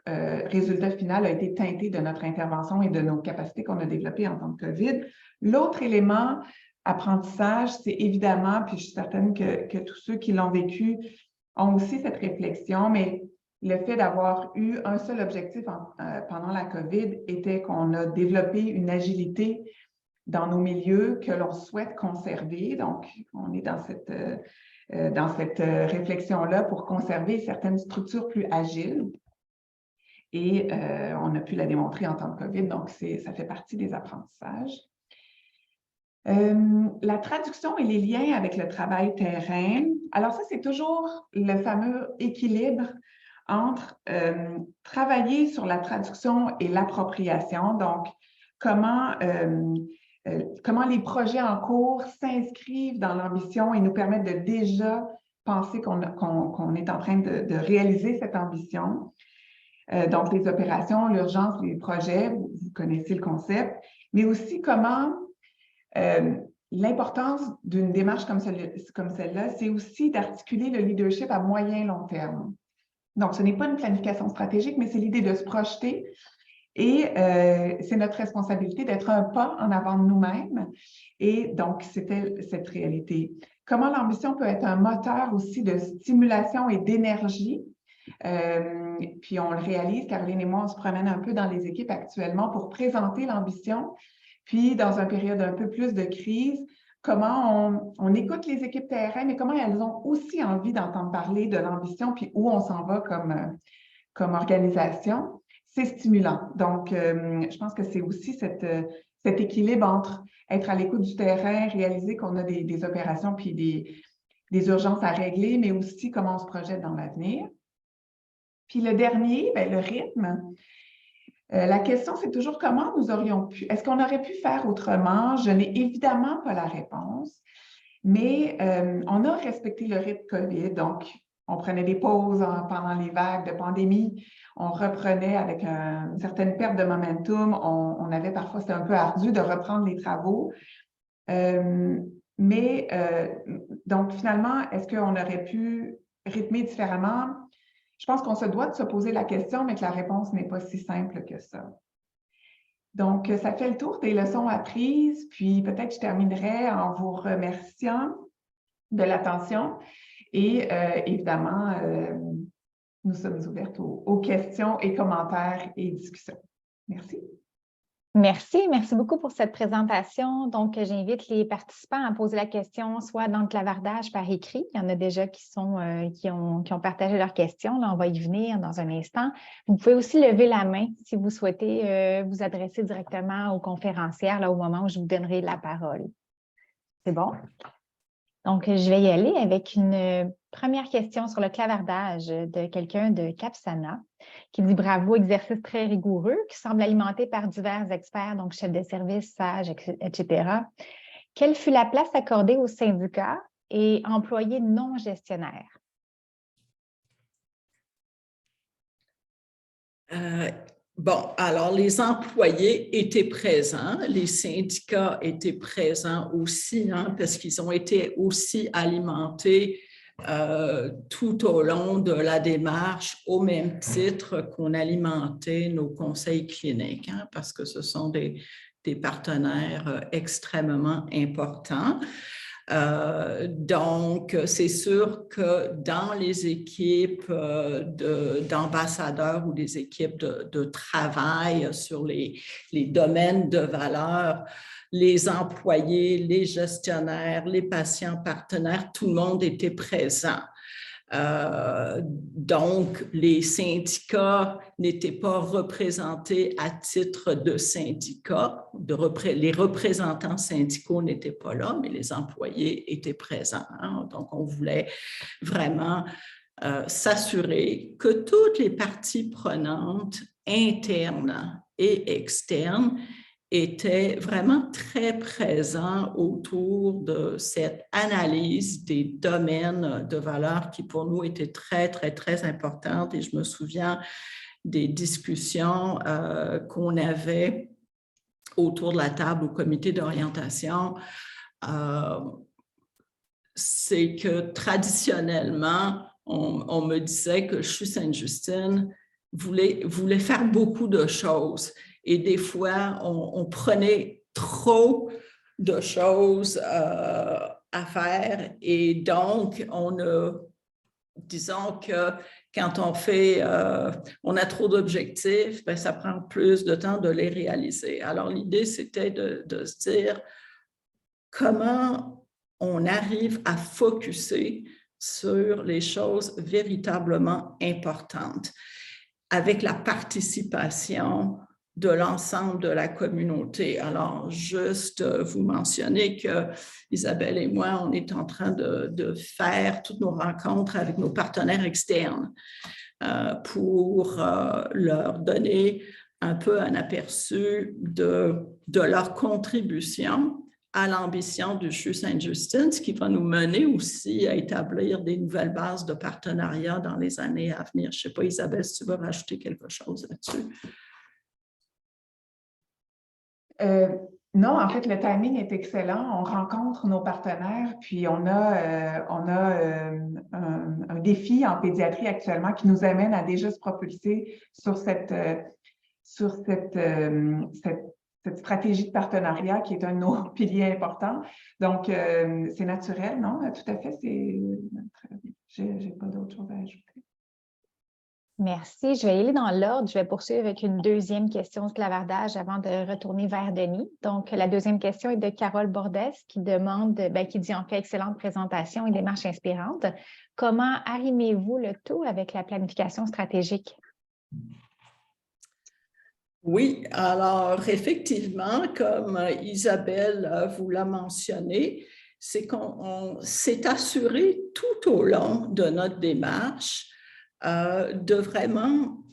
résultat final a été teinté de notre intervention et de nos capacités qu'on a développées en temps de COVID. L'autre élément, apprentissage, c'est évidemment, puis je suis certaine que tous ceux qui l'ont vécu ont aussi cette réflexion, mais le fait d'avoir eu un seul objectif pendant la COVID était qu'on a développé une agilité dans nos milieux que l'on souhaite conserver. Donc, on est dans cette réflexion-là pour conserver certaines structures plus agiles. Et on a pu la démontrer en temps de COVID, donc ça fait partie des apprentissages. La traduction et les liens avec le travail terrain. Alors ça, c'est toujours le fameux équilibre entre travailler sur la traduction et l'appropriation. Donc, comment les projets en cours s'inscrivent dans l'ambition et nous permettent de déjà penser qu'on est en train de réaliser cette ambition. Donc, les opérations, l'urgence, les projets, vous connaissez le concept, mais aussi comment l'importance d'une démarche comme celle-là, c'est aussi d'articuler le leadership à moyen et long terme. Donc, ce n'est pas une planification stratégique, mais c'est l'idée de se projeter. Et c'est notre responsabilité d'être un pas en avant de nous-mêmes. Et donc, c'était cette réalité. Comment l'ambition peut être un moteur aussi de stimulation et d'énergie. Puis on le réalise, Caroline et moi, on se promène un peu dans les équipes actuellement pour présenter l'ambition. Puis, dans une période un peu plus de crise, comment on écoute les équipes terrain, mais comment elles ont aussi envie d'entendre parler de l'ambition, puis où on s'en va comme organisation. C'est stimulant. Donc, je pense que c'est aussi cet équilibre entre être à l'écoute du terrain, réaliser qu'on a des opérations puis des urgences à régler, mais aussi comment on se projette dans l'avenir. Puis le dernier, bien, le rythme. La question, c'est toujours comment nous aurions pu, est-ce qu'on aurait pu faire autrement? Je n'ai évidemment pas la réponse, mais on a respecté le rythme COVID, donc on prenait des pauses pendant les vagues de pandémie, on reprenait avec une certaine perte de momentum, on avait parfois, c'était un peu ardu de reprendre les travaux, mais donc finalement, est-ce qu'on aurait pu rythmer différemment? Je pense qu'on se doit de se poser la question, mais que la réponse n'est pas si simple que ça. Donc, ça fait le tour des leçons apprises, puis peut-être je terminerai en vous remerciant de l'attention et évidemment, nous sommes ouvertes aux questions et commentaires et discussions. Merci. Merci beaucoup pour cette présentation. Donc, j'invite les participants à poser la question soit dans le clavardage par écrit. Il y en a déjà qui ont partagé leurs questions. Là, on va y venir dans un instant. Vous pouvez aussi lever la main si vous souhaitez vous adresser directement aux conférencières là, au moment où je vous donnerai la parole. C'est bon? Donc, je vais y aller avec une première question sur le clavardage de quelqu'un de Capsana qui dit « Bravo, exercice très rigoureux qui semble alimenté par divers experts, donc chefs de service, sages, etc. Quelle fut la place accordée aux syndicats et employés non gestionnaires? » Bon, alors les employés étaient présents, les syndicats étaient présents aussi, hein, parce qu'ils ont été aussi alimentés tout au long de la démarche, au même titre qu'on alimentait nos conseils cliniques, hein, parce que ce sont des partenaires extrêmement importants. Donc, c'est sûr que dans les équipes d'ambassadeurs ou des équipes de travail sur les domaines de valeur, les employés, les gestionnaires, les patients partenaires, tout le monde était présent. Donc, les syndicats n'étaient pas représentés à titre de syndicats. Les représentants syndicaux n'étaient pas là, mais les employés étaient présents. Hein? Donc, on voulait vraiment s'assurer que toutes les parties prenantes, internes et externes, était vraiment très présent autour de cette analyse des domaines de valeur qui pour nous était très importante. Et je me souviens des discussions qu'on avait autour de la table au comité d'orientation. C'est que traditionnellement, on me disait que CHU Sainte-Justine voulait faire beaucoup de choses. Et des fois, on prenait trop de choses à faire. Et donc, disons que quand on a trop d'objectifs, bien, ça prend plus de temps de les réaliser. Alors, l'idée, c'était de se dire comment on arrive à focusser sur les choses véritablement importantes avec la participation de l'ensemble de la communauté. Alors, juste vous mentionner que Isabelle et moi, on est en train de faire toutes nos rencontres avec nos partenaires externes pour leur donner un peu un aperçu de leur contribution à l'ambition du CHU Sainte-Justine, ce qui va nous mener aussi à établir des nouvelles bases de partenariat dans les années à venir. Je ne sais pas, Isabelle, si tu veux rajouter quelque chose là-dessus. Non, en fait, le timing est excellent. On rencontre nos partenaires, puis on a un défi en pédiatrie actuellement qui nous amène à déjà se propulser sur cette stratégie de partenariat qui est un de nos piliers importants. Donc, c'est naturel, non? Tout à fait, j'ai pas d'autre chose à ajouter. Merci. Je vais y aller dans l'ordre. Je vais poursuivre avec une deuxième question de clavardage avant de retourner vers Denis. Donc, la deuxième question est de Carole Bordès qui demande, qui dit en fait excellente présentation et démarche inspirante. Comment arrimez-vous le tout avec la planification stratégique? Oui, alors effectivement, comme Isabelle vous l'a mentionné, c'est qu'on s'est assuré tout au long de notre démarche de vraiment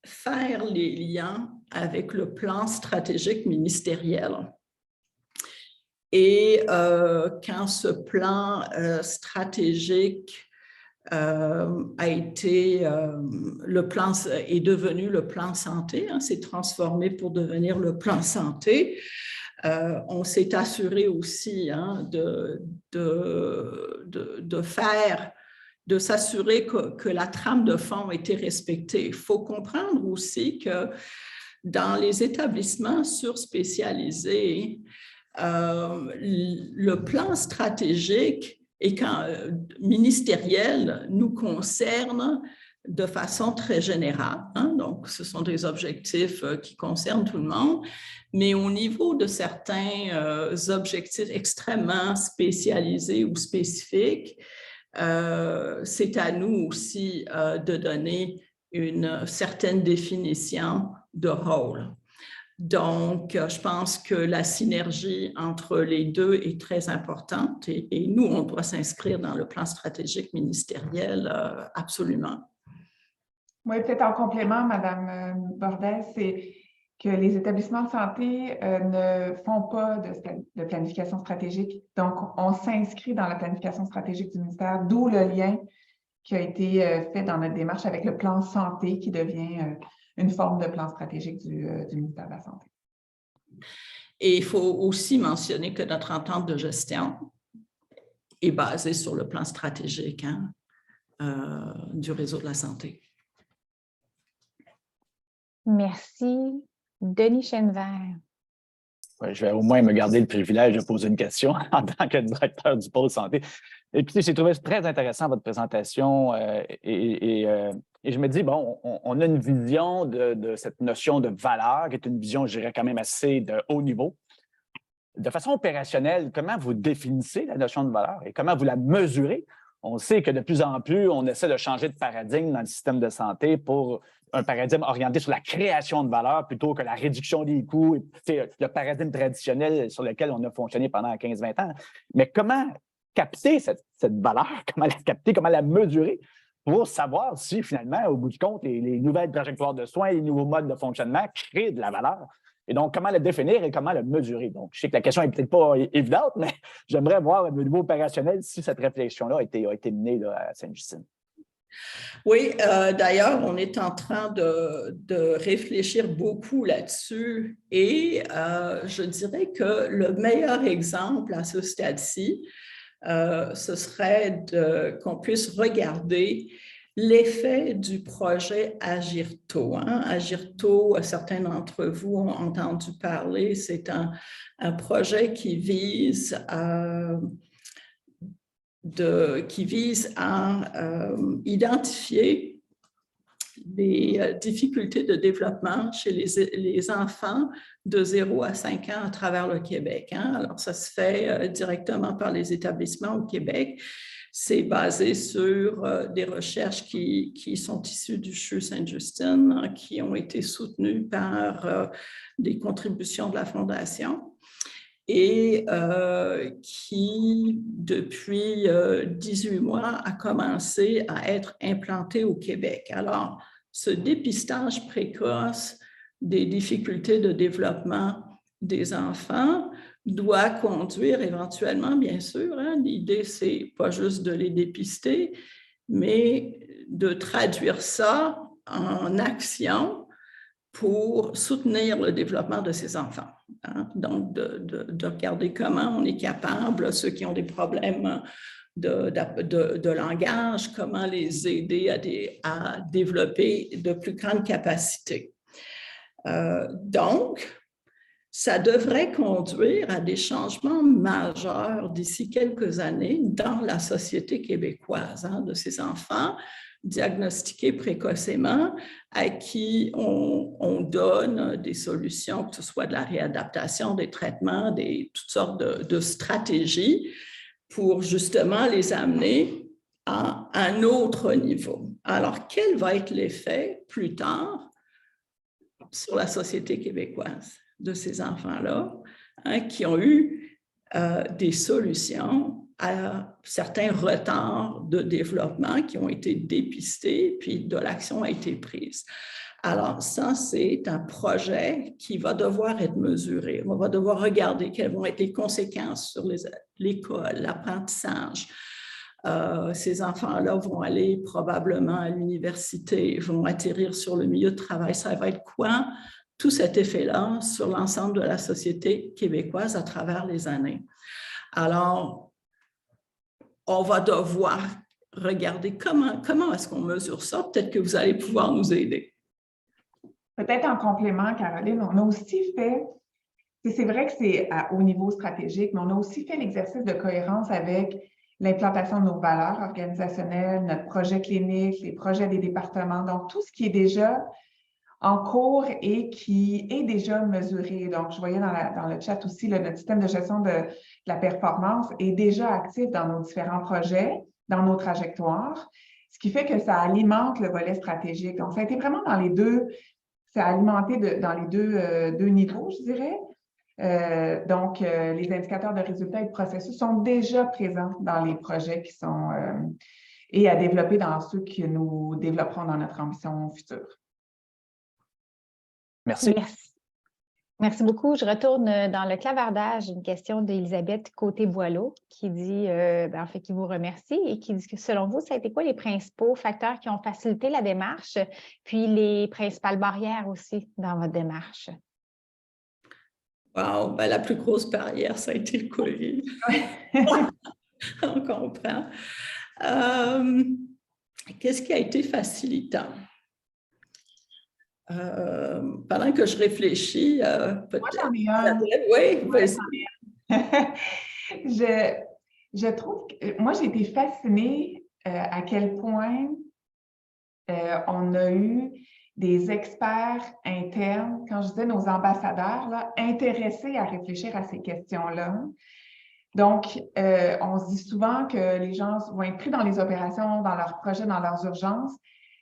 faire les liens avec le plan stratégique ministériel. Et quand ce plan stratégique a été, le plan est devenu le plan santé, hein, s'est transformé pour devenir le plan santé. On s'est assuré aussi hein, de s'assurer que la trame de fond était respectée. Il faut comprendre aussi que dans les établissements surspécialisés, le plan stratégique et ministériel nous concerne de façon très générale. Hein? Donc, ce sont des objectifs qui concernent tout le monde, mais au niveau de certains objectifs extrêmement spécialisés ou spécifiques, c'est à nous aussi de donner une certaine définition de rôle. Donc, je pense que la synergie entre les deux est très importante et nous, on doit s'inscrire dans le plan stratégique ministériel absolument. Oui, peut-être en complément, Madame Bordès, c'est que les établissements de santé ne font pas de planification stratégique. Donc, on s'inscrit dans la planification stratégique du ministère, d'où le lien qui a été fait dans notre démarche avec le plan santé qui devient une forme de plan stratégique du ministère de la Santé. Et il faut aussi mentionner que notre entente de gestion est basée sur le plan stratégique hein, du réseau de la santé. Merci. Denis Chenevert. Ouais, je vais au moins me garder le privilège de poser une question en tant que directeur du pôle santé. Et puis, j'ai trouvé très intéressant votre présentation et je me dis, bon, on a une vision de cette notion de valeur, qui est une vision, je dirais, quand même assez de haut niveau. De façon opérationnelle, comment vous définissez la notion de valeur et comment vous la mesurez? On sait que de plus en plus, on essaie de changer de paradigme dans le système de santé pour un paradigme orienté sur la création de valeur plutôt que la réduction des coûts, le paradigme traditionnel sur lequel on a fonctionné pendant 15-20 ans. Mais comment capter cette valeur, comment la capter, comment la mesurer pour savoir si finalement, au bout du compte, les nouvelles trajectoires de soins, les nouveaux modes de fonctionnement créent de la valeur? Et donc, comment la définir et comment la mesurer? Donc, je sais que la question n'est peut-être pas évidente, mais j'aimerais voir au niveau opérationnel si cette réflexion-là a été menée là, à Sainte-Justine. Oui, d'ailleurs, on est en train de réfléchir beaucoup là-dessus et je dirais que le meilleur exemple à ce stade-ci, ce serait qu'on puisse regarder l'effet du projet Agirto. Hein? Agirto, certains d'entre vous ont entendu parler, c'est un projet qui vise à identifier les difficultés de développement chez les enfants de 0 à 5 ans à travers le Québec. Hein? Alors, ça se fait directement par les établissements au Québec. C'est basé sur des recherches qui sont issues du CHU Sainte-Justine, qui ont été soutenues par des contributions de la Fondation et qui, depuis 18 mois, a commencé à être implanté au Québec. Alors, ce dépistage précoce des difficultés de développement des enfants doit conduire éventuellement, bien sûr, hein, l'idée, c'est pas juste de les dépister, mais de traduire ça en action pour soutenir le développement de ces enfants. Hein? Donc, de regarder comment on est capable, ceux qui ont des problèmes de langage, comment les aider à développer de plus grandes capacités. Donc, ça devrait conduire à des changements majeurs d'ici quelques années dans la société québécoise, hein, de ces enfants diagnostiqués précocement, à qui on donne des solutions, que ce soit de la réadaptation, des traitements, toutes sortes de stratégies pour justement les amener à un autre niveau. Alors, quel va être l'effet plus tard sur la société québécoise de ces enfants-là, hein, qui ont eu des solutions à certains retards de développement qui ont été dépistés, puis de l'action a été prise. Alors, ça, c'est un projet qui va devoir être mesuré. On va devoir regarder quelles vont être les conséquences sur l'école, l'apprentissage. Ces enfants-là vont aller probablement à l'université, vont atterrir sur le milieu de travail. Ça va être quoi, tout cet effet-là, sur l'ensemble de la société québécoise à travers les années? Alors, on va devoir regarder comment est-ce qu'on mesure ça. Peut-être que vous allez pouvoir nous aider. Peut-être en complément, Caroline, on a aussi fait, c'est vrai que c'est au niveau stratégique, mais on a aussi fait l'exercice de cohérence avec l'implantation de nos valeurs organisationnelles, notre projet clinique, les projets des départements, donc tout ce qui est déjà en cours et qui est déjà mesuré. Donc, je voyais dans le chat aussi, notre système de gestion de la performance est déjà actif dans nos différents projets, dans nos trajectoires, ce qui fait que ça alimente le volet stratégique. Donc, ça a été vraiment dans les deux, ça a alimenté dans les deux niveaux, je dirais. Donc, les indicateurs de résultats et de processus sont déjà présents dans les projets qui sont et à développer dans ceux que nous développerons dans notre ambition future. Merci. Merci beaucoup. Je retourne dans le clavardage, une question d'Elisabeth Côté-Boileau qui dit, en fait, qui vous remercie et qui dit que selon vous, ça a été quoi les principaux facteurs qui ont facilité la démarche, puis les principales barrières aussi dans votre démarche? Wow, ben, la plus grosse barrière, ça a été le COVID. On comprend. Qu'est-ce qui a été facilitant? Pendant que je réfléchis, peut-être... Moi, j'en ai un. Oui, vas-y. Je trouve que moi, j'ai été fascinée à quel point on a eu des experts internes, quand je disais nos ambassadeurs, là, intéressés à réfléchir à ces questions-là. Donc, on se dit souvent que les gens vont être pris dans les opérations, dans leurs projets, dans leurs urgences,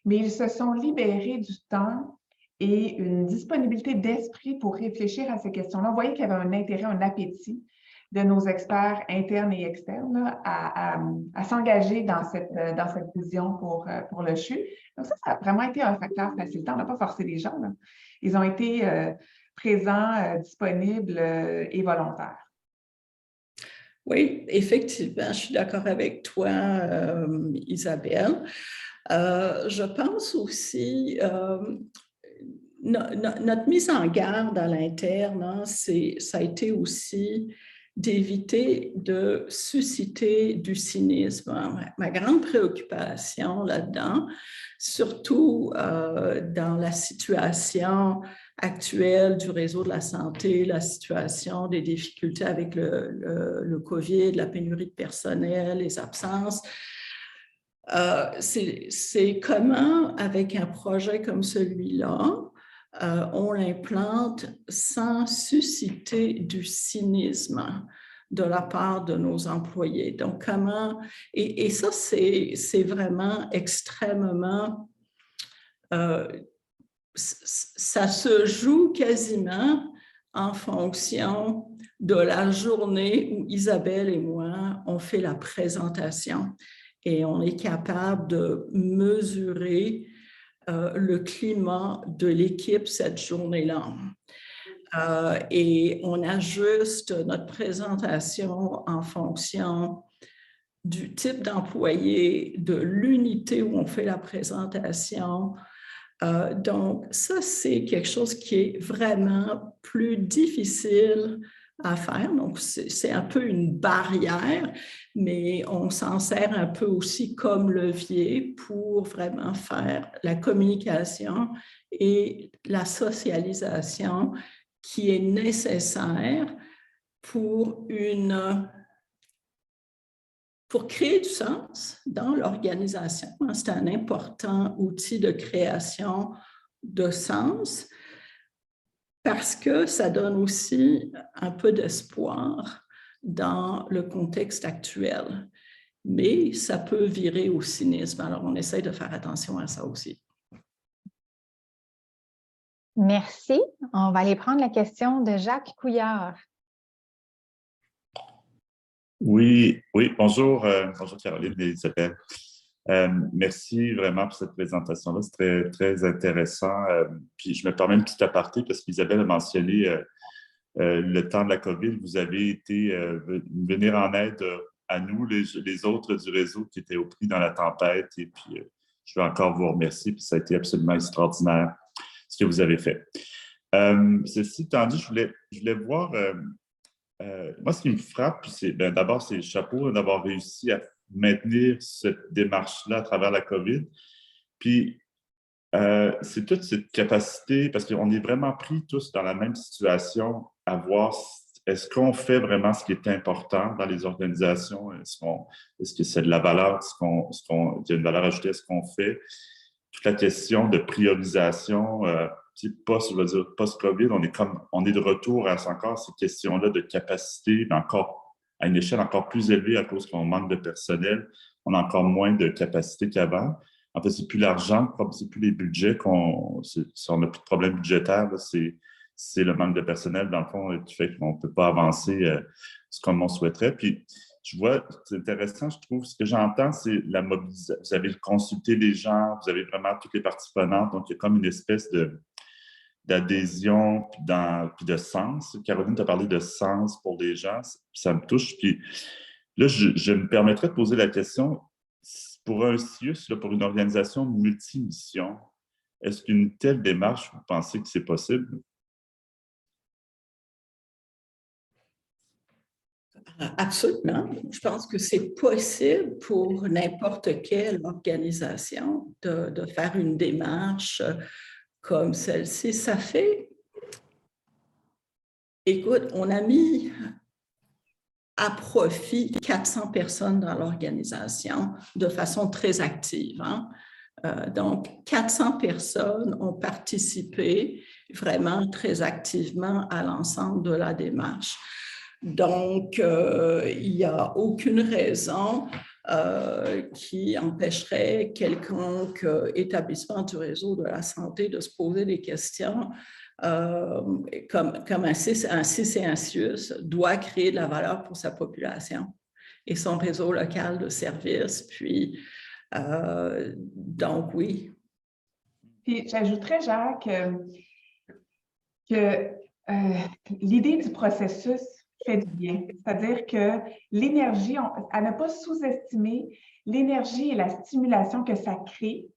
mais ils se sont libérés du temps et une disponibilité d'esprit pour réfléchir à ces questions-là. Vous voyez qu'il y avait un intérêt, un appétit de nos experts internes et externes là, à s'engager dans cette vision pour le CHU. Donc ça a vraiment été un facteur facilitant. On n'a pas forcé les gens. Là. Ils ont été présents, disponibles et volontaires. Oui, effectivement, je suis d'accord avec toi, Isabelle. Je pense aussi... notre mise en garde à l'interne, hein, ça a été aussi d'éviter de susciter du cynisme. Ma grande préoccupation là-dedans, surtout dans la situation actuelle du réseau de la santé, la situation des difficultés avec le COVID, la pénurie de personnel, les absences, c'est comment, avec un projet comme celui-là, on l'implante sans susciter du cynisme de la part de nos employés. Donc, comment... Et ça, c'est vraiment extrêmement... ça se joue quasiment en fonction de la journée où Isabelle et moi, on fait la présentation et on est capable de mesurer le climat de l'équipe cette journée-là. Et on ajuste notre présentation en fonction du type d'employé, de l'unité où on fait la présentation, Donc, ça, c'est quelque chose qui est vraiment plus difficile à faire. Donc, c'est un peu une barrière, mais on s'en sert un peu aussi comme levier pour vraiment faire la communication et la socialisation qui est nécessaire pour créer du sens dans l'organisation. C'est un important outil de création de sens parce que ça donne aussi un peu d'espoir dans le contexte actuel. Mais ça peut virer au cynisme. Alors, on essaie de faire attention à ça aussi. Merci. On va aller prendre la question de Jacques Couillard. Oui, bonjour, bonjour Caroline et Isabelle. Merci vraiment pour cette présentation-là, c'est très, très intéressant. Puis je me permets une petite aparté parce qu'Isabelle a mentionné le temps de la COVID, vous avez été venir en aide à nous, les autres du réseau qui étaient au prix dans la tempête. Et puis, je veux encore vous remercier, puis ça a été absolument extraordinaire ce que vous avez fait. Ceci étant dit, je voulais voir... moi, ce qui me frappe, c'est d'abord, c'est le chapeau d'avoir réussi à maintenir cette démarche-là à travers la COVID. Puis, c'est toute cette capacité, parce qu'on est vraiment pris tous dans la même situation, à voir est-ce qu'on fait vraiment ce qui est important dans les organisations? Est-ce que c'est de la valeur? Est-ce qu'il y a une valeur ajoutée à ce qu'on fait? Toute la question de priorisation, post-COVID, on est de retour à encore ces questions-là de capacité, mais encore à une échelle encore plus élevée à cause qu'on manque de personnel. On a encore moins de capacité qu'avant. En fait, c'est plus l'argent, c'est plus les budgets si on n'a plus de problème budgétaire, c'est le manque de personnel, dans le fond, qui fait qu'on ne peut pas avancer comme on souhaiterait. Puis, je vois, c'est intéressant, je trouve, ce que j'entends, c'est la mobilisation. Vous avez consulté les gens, vous avez vraiment toutes les parties prenantes, donc il y a comme une espèce d'adhésion puis de sens. Caroline t'a parlé de sens pour les gens, ça me touche. Puis là, je me permettrais de poser la question, pour un CIUS, là, pour une organisation multimission, est-ce qu'une telle démarche, vous pensez que c'est possible? Absolument. Je pense que c'est possible pour n'importe quelle organisation de faire une démarche comme celle-ci. Ça fait, écoute, on a mis à profit 400 personnes dans l'organisation de façon très active. Hein? Donc, 400 personnes ont participé vraiment très activement à l'ensemble de la démarche. Donc, il n'y a aucune raison qui empêcherait quelconque établissement du réseau de la santé de se poser des questions comme un CIS et un CIUS doit créer de la valeur pour sa population et son réseau local de services. Puis, donc, oui. Puis, j'ajouterais, Jacques, que l'idée du processus fait du bien. C'est-à-dire que l'énergie, à ne pas sous-estimer l'énergie et la stimulation que ça crée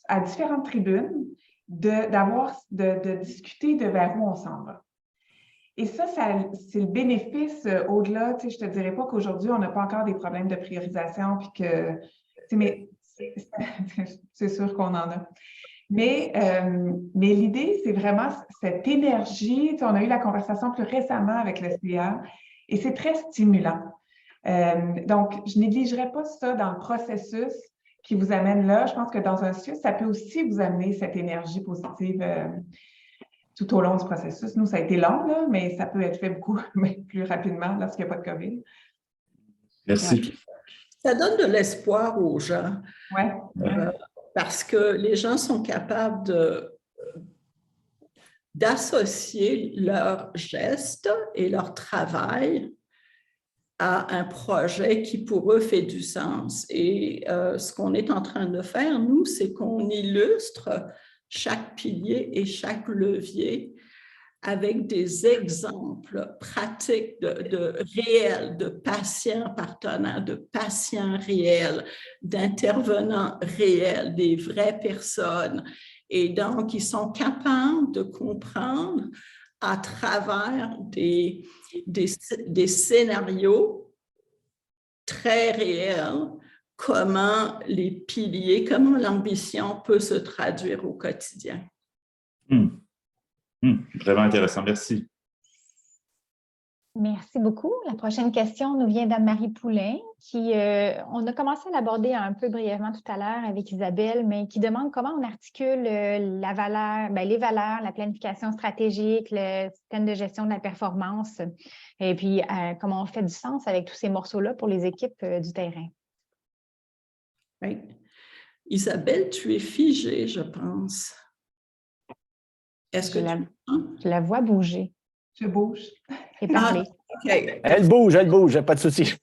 à différentes tribunes de discuter de vers où on s'en va. Et ça c'est le bénéfice au-delà. Je ne te dirais pas qu'aujourd'hui, on n'a pas encore des problèmes de priorisation, puis que, mais c'est sûr qu'on en a. Mais l'idée, c'est vraiment cette énergie. On a eu la conversation plus récemment avec le SPA et c'est très stimulant. Donc, je ne négligerai pas ça dans le processus qui vous amène là. Je pense que dans un CIUS, ça peut aussi vous amener cette énergie positive tout au long du processus. Nous, ça a été long, là, mais ça peut être fait beaucoup plus rapidement lorsqu'il n'y a pas de COVID. Merci. Ça donne de l'espoir aux gens. Ouais. Parce que les gens sont capables d'associer leurs gestes et leur travail à un projet qui, pour eux, fait du sens. Et ce qu'on est en train de faire, nous, c'est qu'on illustre chaque pilier et chaque levier avec des exemples pratiques de réels, de patients partenaires, de patients réels, d'intervenants réels, des vraies personnes. Et donc, ils sont capables de comprendre à travers des scénarios très réels comment les piliers, comment l'ambition peut se traduire au quotidien. Vraiment intéressant, merci. Merci beaucoup. La prochaine question nous vient d'Anne-Marie Poulain, qui, on a commencé à l'aborder un peu brièvement tout à l'heure avec Isabelle, mais qui demande comment on articule la valeur, les valeurs, la planification stratégique, le système de gestion de la performance, et puis comment on fait du sens avec tous ces morceaux-là pour les équipes du terrain. Oui. Isabelle, tu es figée, je pense. Est-ce que je la vois bouger. Je bouge. Et parler. Okay. Elle bouge, pas de souci.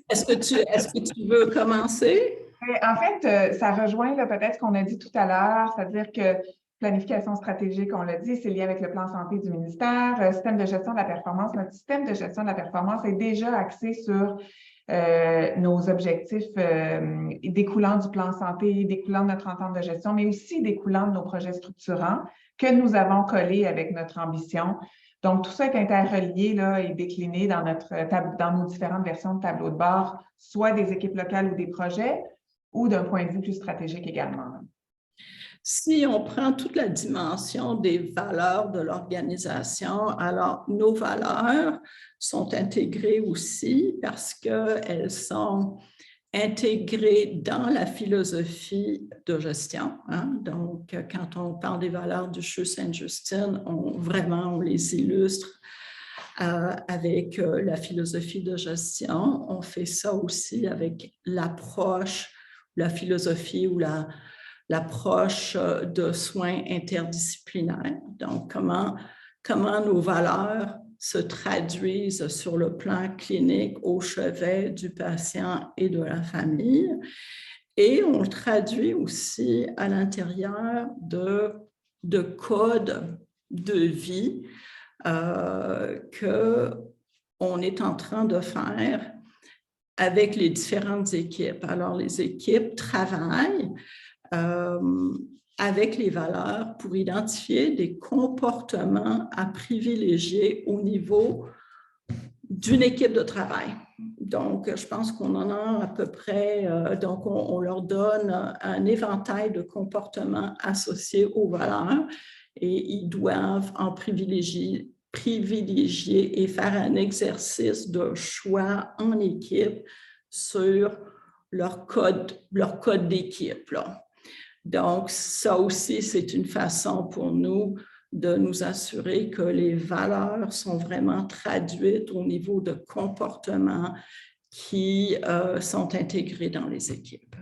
Est-ce que tu veux commencer? En fait, ça rejoint peut-être ce qu'on a dit tout à l'heure, c'est-à-dire que planification stratégique, on l'a dit, c'est lié avec le plan santé du ministère, système de gestion de la performance. Notre système de gestion de la performance est déjà axé sur nos objectifs découlant du plan santé, découlant de notre entente de gestion, mais aussi découlant de nos projets structurants que nous avons collés avec notre ambition. Donc, tout ça est interrelié là, et décliné dans nos différentes versions de tableau de bord, soit des équipes locales ou des projets, ou d'un point de vue plus stratégique également. Si on prend toute la dimension des valeurs de l'organisation, alors nos valeurs sont intégrées aussi parce qu'elles sont intégrées dans la philosophie de gestion. Hein? Donc, quand on parle des valeurs du CHU Sainte-Justine, on les illustre avec la philosophie de gestion. On fait ça aussi avec l'approche, la philosophie ou l'approche de soins interdisciplinaires. Donc, comment nos valeurs se traduisent sur le plan clinique au chevet du patient et de la famille. Et on le traduit aussi à l'intérieur de codes de vie qu'on est en train de faire avec les différentes équipes. Alors, les équipes travaillent avec les valeurs pour identifier des comportements à privilégier au niveau d'une équipe de travail. Donc, je pense qu'on en a à peu près, donc on leur donne un éventail de comportements associés aux valeurs et ils doivent en privilégier et faire un exercice de choix en équipe sur leur code d'équipe, là. Donc, ça aussi, c'est une façon pour nous de nous assurer que les valeurs sont vraiment traduites au niveau de comportements qui sont intégrés dans les équipes.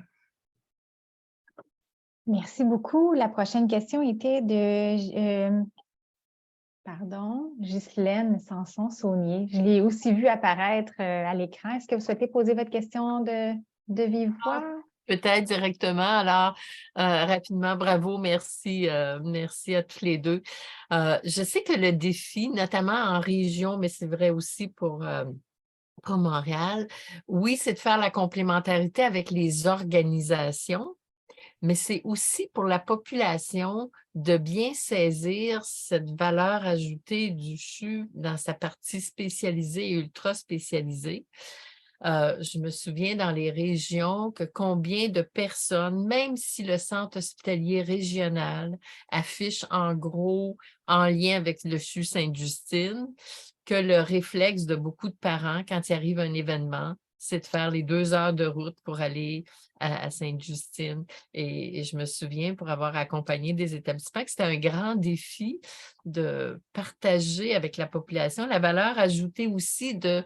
Merci beaucoup. La prochaine question était de Ghislaine Sanson-Saunier. Je l'ai aussi vu apparaître à l'écran. Est-ce que vous souhaitez poser votre question de vive voix? Peut-être directement. Alors, rapidement, bravo, merci, merci à tous les deux. Je sais que le défi, notamment en région, mais c'est vrai aussi pour Montréal, oui, c'est de faire la complémentarité avec les organisations, mais c'est aussi pour la population de bien saisir cette valeur ajoutée du CHU dans sa partie spécialisée et ultra spécialisée. Je me souviens dans les régions que combien de personnes, même si le centre hospitalier régional affiche en gros en lien avec le CHU Sainte-Justine, que le réflexe de beaucoup de parents quand il arrive un événement, c'est de faire les 2 heures de route pour aller à Sainte-Justine. Et je me souviens, pour avoir accompagné des établissements, que c'était un grand défi de partager avec la population la valeur ajoutée aussi de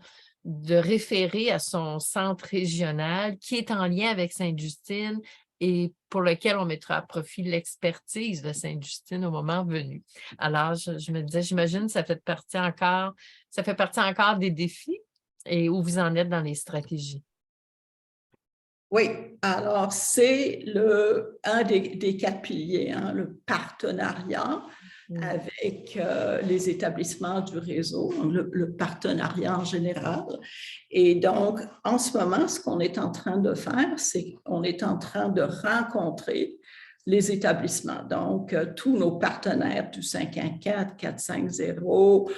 référer à son centre régional qui est en lien avec Sainte-Justine et pour lequel on mettra à profit l'expertise de Sainte-Justine au moment venu. Alors, je me disais, j'imagine que ça fait partie encore des défis et où vous en êtes dans les stratégies. Oui, alors c'est un des 4 piliers, hein, le partenariat avec les établissements du réseau, le partenariat en général. Et donc, en ce moment, ce qu'on est en train de faire, c'est qu'on est en train de rencontrer les établissements. Donc, tous nos partenaires du 514, 450,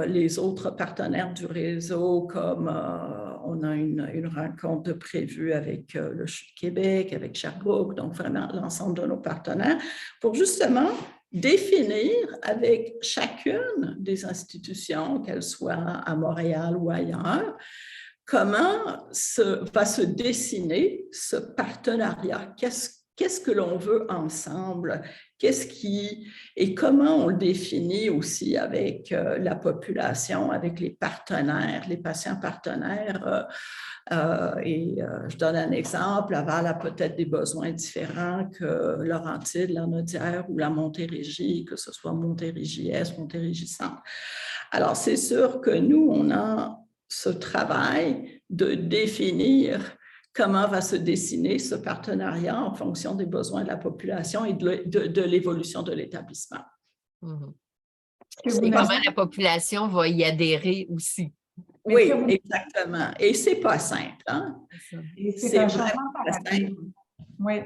les autres partenaires du réseau, comme on a une rencontre prévue avec le CHU de Québec, avec Sherbrooke, donc vraiment l'ensemble de nos partenaires, pour justement définir avec chacune des institutions, qu'elles soient à Montréal ou ailleurs, comment va se dessiner ce partenariat. Qu'est-ce que l'on veut ensemble? Et comment on le définit aussi avec la population, avec les partenaires, les patients partenaires. Je donne un exemple, Laval a peut-être des besoins différents que Laurentides, Lanaudière ou la Montérégie, que ce soit Montérégie-Est, Montérégie-Centre. Alors, c'est sûr que nous, on a ce travail de définir comment va se dessiner ce partenariat en fonction des besoins de la population et de l'évolution de l'établissement. Et comment la population va y adhérer aussi. Oui, exactement. Et c'est pas simple. Hein? C'est un changement de paradigme. Oui,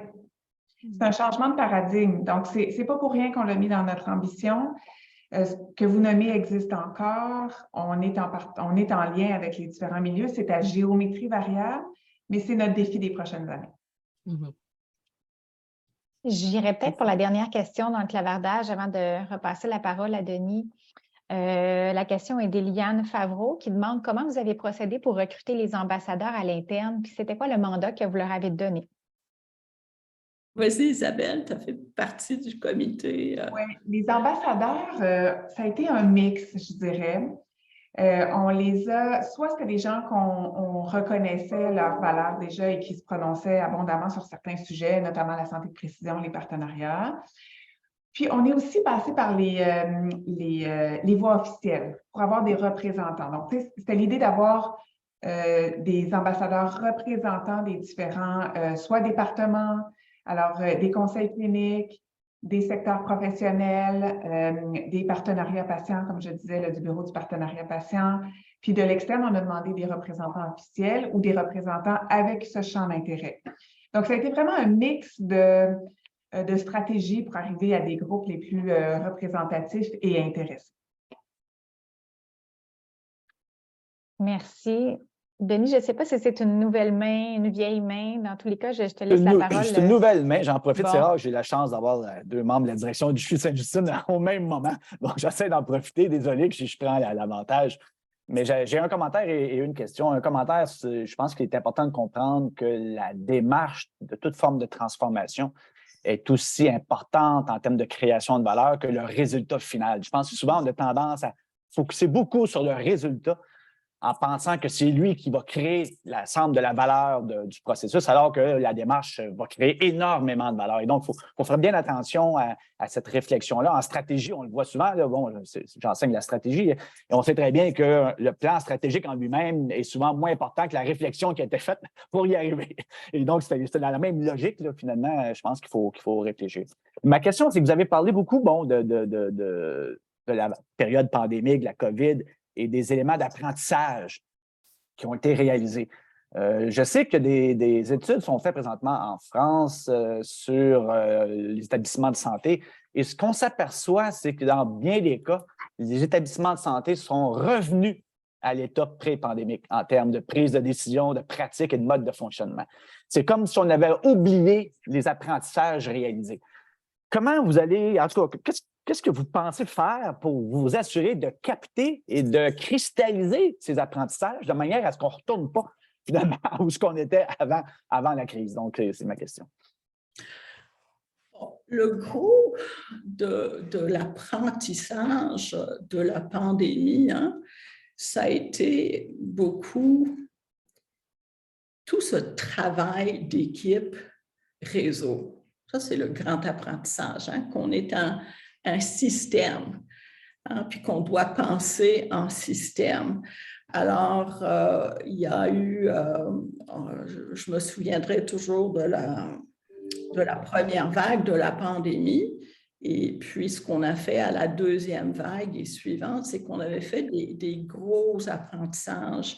c'est un changement de paradigme. Donc, c'est pas pour rien qu'on l'a mis dans notre ambition. Ce que vous nommez existe encore. On est en lien avec les différents milieux. C'est à géométrie variable, mais c'est notre défi des prochaines années. J'irai peut-être pour la dernière question dans le clavardage avant de repasser la parole à Denis. La question est d'Eliane Favreau qui demande comment vous avez procédé pour recruter les ambassadeurs à l'interne, puis c'était quoi le mandat que vous leur avez donné? Vas-y, Isabelle, tu as fait partie du comité. Oui, les ambassadeurs, ça a été un mix, je dirais. On les a, soit c'était des gens qu'on reconnaissait leur valeur déjà et qui se prononçaient abondamment sur certains sujets, notamment la santé de précision, les partenariats. Puis, on est aussi passé par les voies officielles pour avoir des représentants. Donc, c'était l'idée d'avoir des ambassadeurs représentants des différents, soit départements, alors des conseils cliniques, des secteurs professionnels, des partenariats patients, comme je disais, là, du bureau du partenariat patient. Puis de l'externe, on a demandé des représentants officiels ou des représentants avec ce champ d'intérêt. Donc, ça a été vraiment un mix de stratégies pour arriver à des groupes les plus représentatifs et intéressants. Merci. Denis, je ne sais pas si c'est une nouvelle main, une vieille main. Dans tous les cas, je te laisse la parole. C'est une nouvelle main. J'en profite. C'est rare, j'ai la chance d'avoir deux membres de la direction du CHU de Sainte-Justine au même moment. Donc, j'essaie d'en profiter. Désolé que je prends l'avantage. Mais j'ai un commentaire et une question. Un commentaire, je pense qu'il est important de comprendre que la démarche de toute forme de transformation est aussi importante en termes de création de valeur que le résultat final. Je pense que souvent, on a tendance à focusser beaucoup sur le résultat en pensant que c'est lui qui va créer l'ensemble de la valeur du processus, alors que la démarche va créer énormément de valeur. Et donc, il faut faire bien attention à cette réflexion-là. En stratégie, on le voit souvent, là, bon, j'enseigne la stratégie, et on sait très bien que le plan stratégique en lui-même est souvent moins important que la réflexion qui a été faite pour y arriver. Et donc, c'est dans la même logique, là, finalement, je pense qu'il faut réfléchir. Ma question, c'est que vous avez parlé beaucoup de la période pandémique, de la COVID, et des éléments d'apprentissage qui ont été réalisés. Je sais que des études sont faites présentement en France sur les établissements de santé. Et ce qu'on s'aperçoit, c'est que dans bien des cas, les établissements de santé sont revenus à l'état pré-pandémique en termes de prise de décision, de pratique et de mode de fonctionnement. C'est comme si on avait oublié les apprentissages réalisés. Comment vous allez, en tout cas, qu'est-ce que vous pensez faire pour vous assurer de capter et de cristalliser ces apprentissages de manière à ce qu'on ne retourne pas finalement où ce qu'on était avant la crise? Donc, c'est ma question. Le gros de l'apprentissage de la pandémie, hein, ça a été beaucoup tout ce travail d'équipe réseau. Ça, c'est le grand apprentissage, hein, qu'on est un système, hein, puis qu'on doit penser en système. Alors, il y a eu, je me souviendrai toujours de la première vague de la pandémie, et puis ce qu'on a fait à la deuxième vague et suivante, c'est qu'on avait fait des gros apprentissages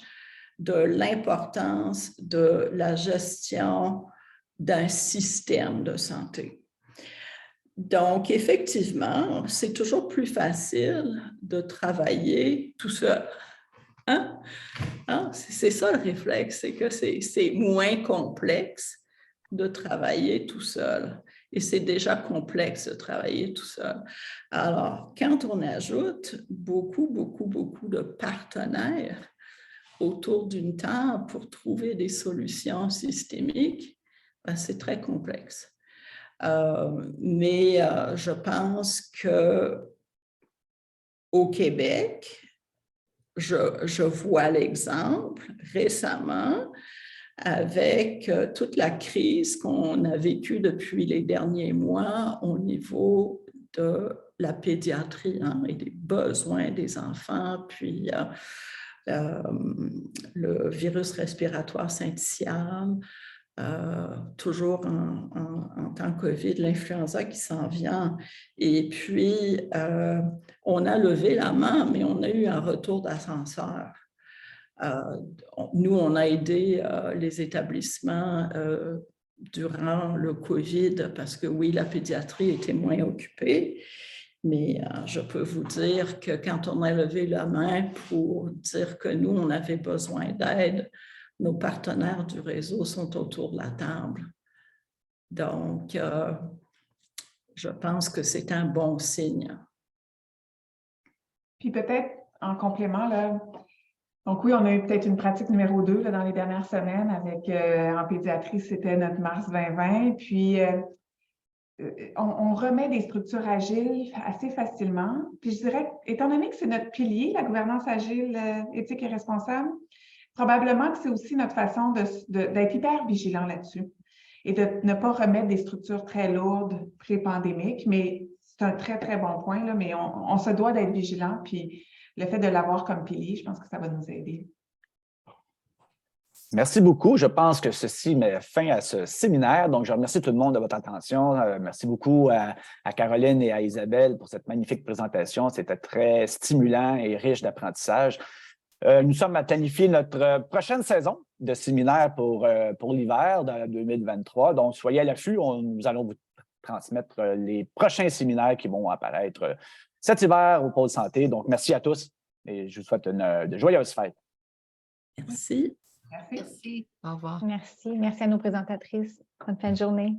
de l'importance de la gestion d'un système de santé. Donc, effectivement, c'est toujours plus facile de travailler tout seul. Hein? C'est ça le réflexe, c'est que c'est moins complexe de travailler tout seul. Et c'est déjà complexe de travailler tout seul. Alors, quand on ajoute beaucoup de partenaires autour d'une table pour trouver des solutions systémiques, ben, c'est très complexe. Mais je pense qu'au Québec, je vois l'exemple récemment avec toute la crise qu'on a vécue depuis les derniers mois au niveau de la pédiatrie et des besoins des enfants, puis le virus respiratoire syncytial, toujours en temps COVID, l'influenza qui s'en vient. Et puis, on a levé la main, mais on a eu un retour d'ascenseur. Nous, on a aidé les établissements durant le COVID parce que oui, la pédiatrie était moins occupée. Mais je peux vous dire que quand on a levé la main pour dire que nous, on avait besoin d'aide, nos partenaires du réseau sont autour de la table. Donc, je pense que c'est un bon signe. Puis peut-être en complément, là, donc oui, on a eu peut-être une pratique numéro 2 là, dans les dernières semaines avec, en pédiatrie, c'était notre mars 2020. Puis, on remet des structures agiles assez facilement. Puis je dirais, étant donné que c'est notre pilier, la gouvernance agile, éthique et responsable, probablement que c'est aussi notre façon d'être hyper vigilant là-dessus et de ne pas remettre des structures très lourdes pré-pandémiques, mais c'est un très, très bon point, là, mais on se doit d'être vigilant, puis le fait de l'avoir comme pilier, je pense que ça va nous aider. Merci beaucoup. Je pense que ceci met fin à ce séminaire. Donc, je remercie tout le monde de votre attention. Merci beaucoup à Caroline et à Isabelle pour cette magnifique présentation. C'était très stimulant et riche d'apprentissage. Nous sommes à planifier notre prochaine saison de séminaire pour l'hiver de 2023. Donc, soyez à l'affût. Nous allons vous transmettre les prochains séminaires qui vont apparaître cet hiver au Pôle Santé. Donc, merci à tous et je vous souhaite de joyeuses fêtes. Merci. Merci. Merci. Au revoir. Merci. Merci à nos présentatrices. Bonne fin de journée.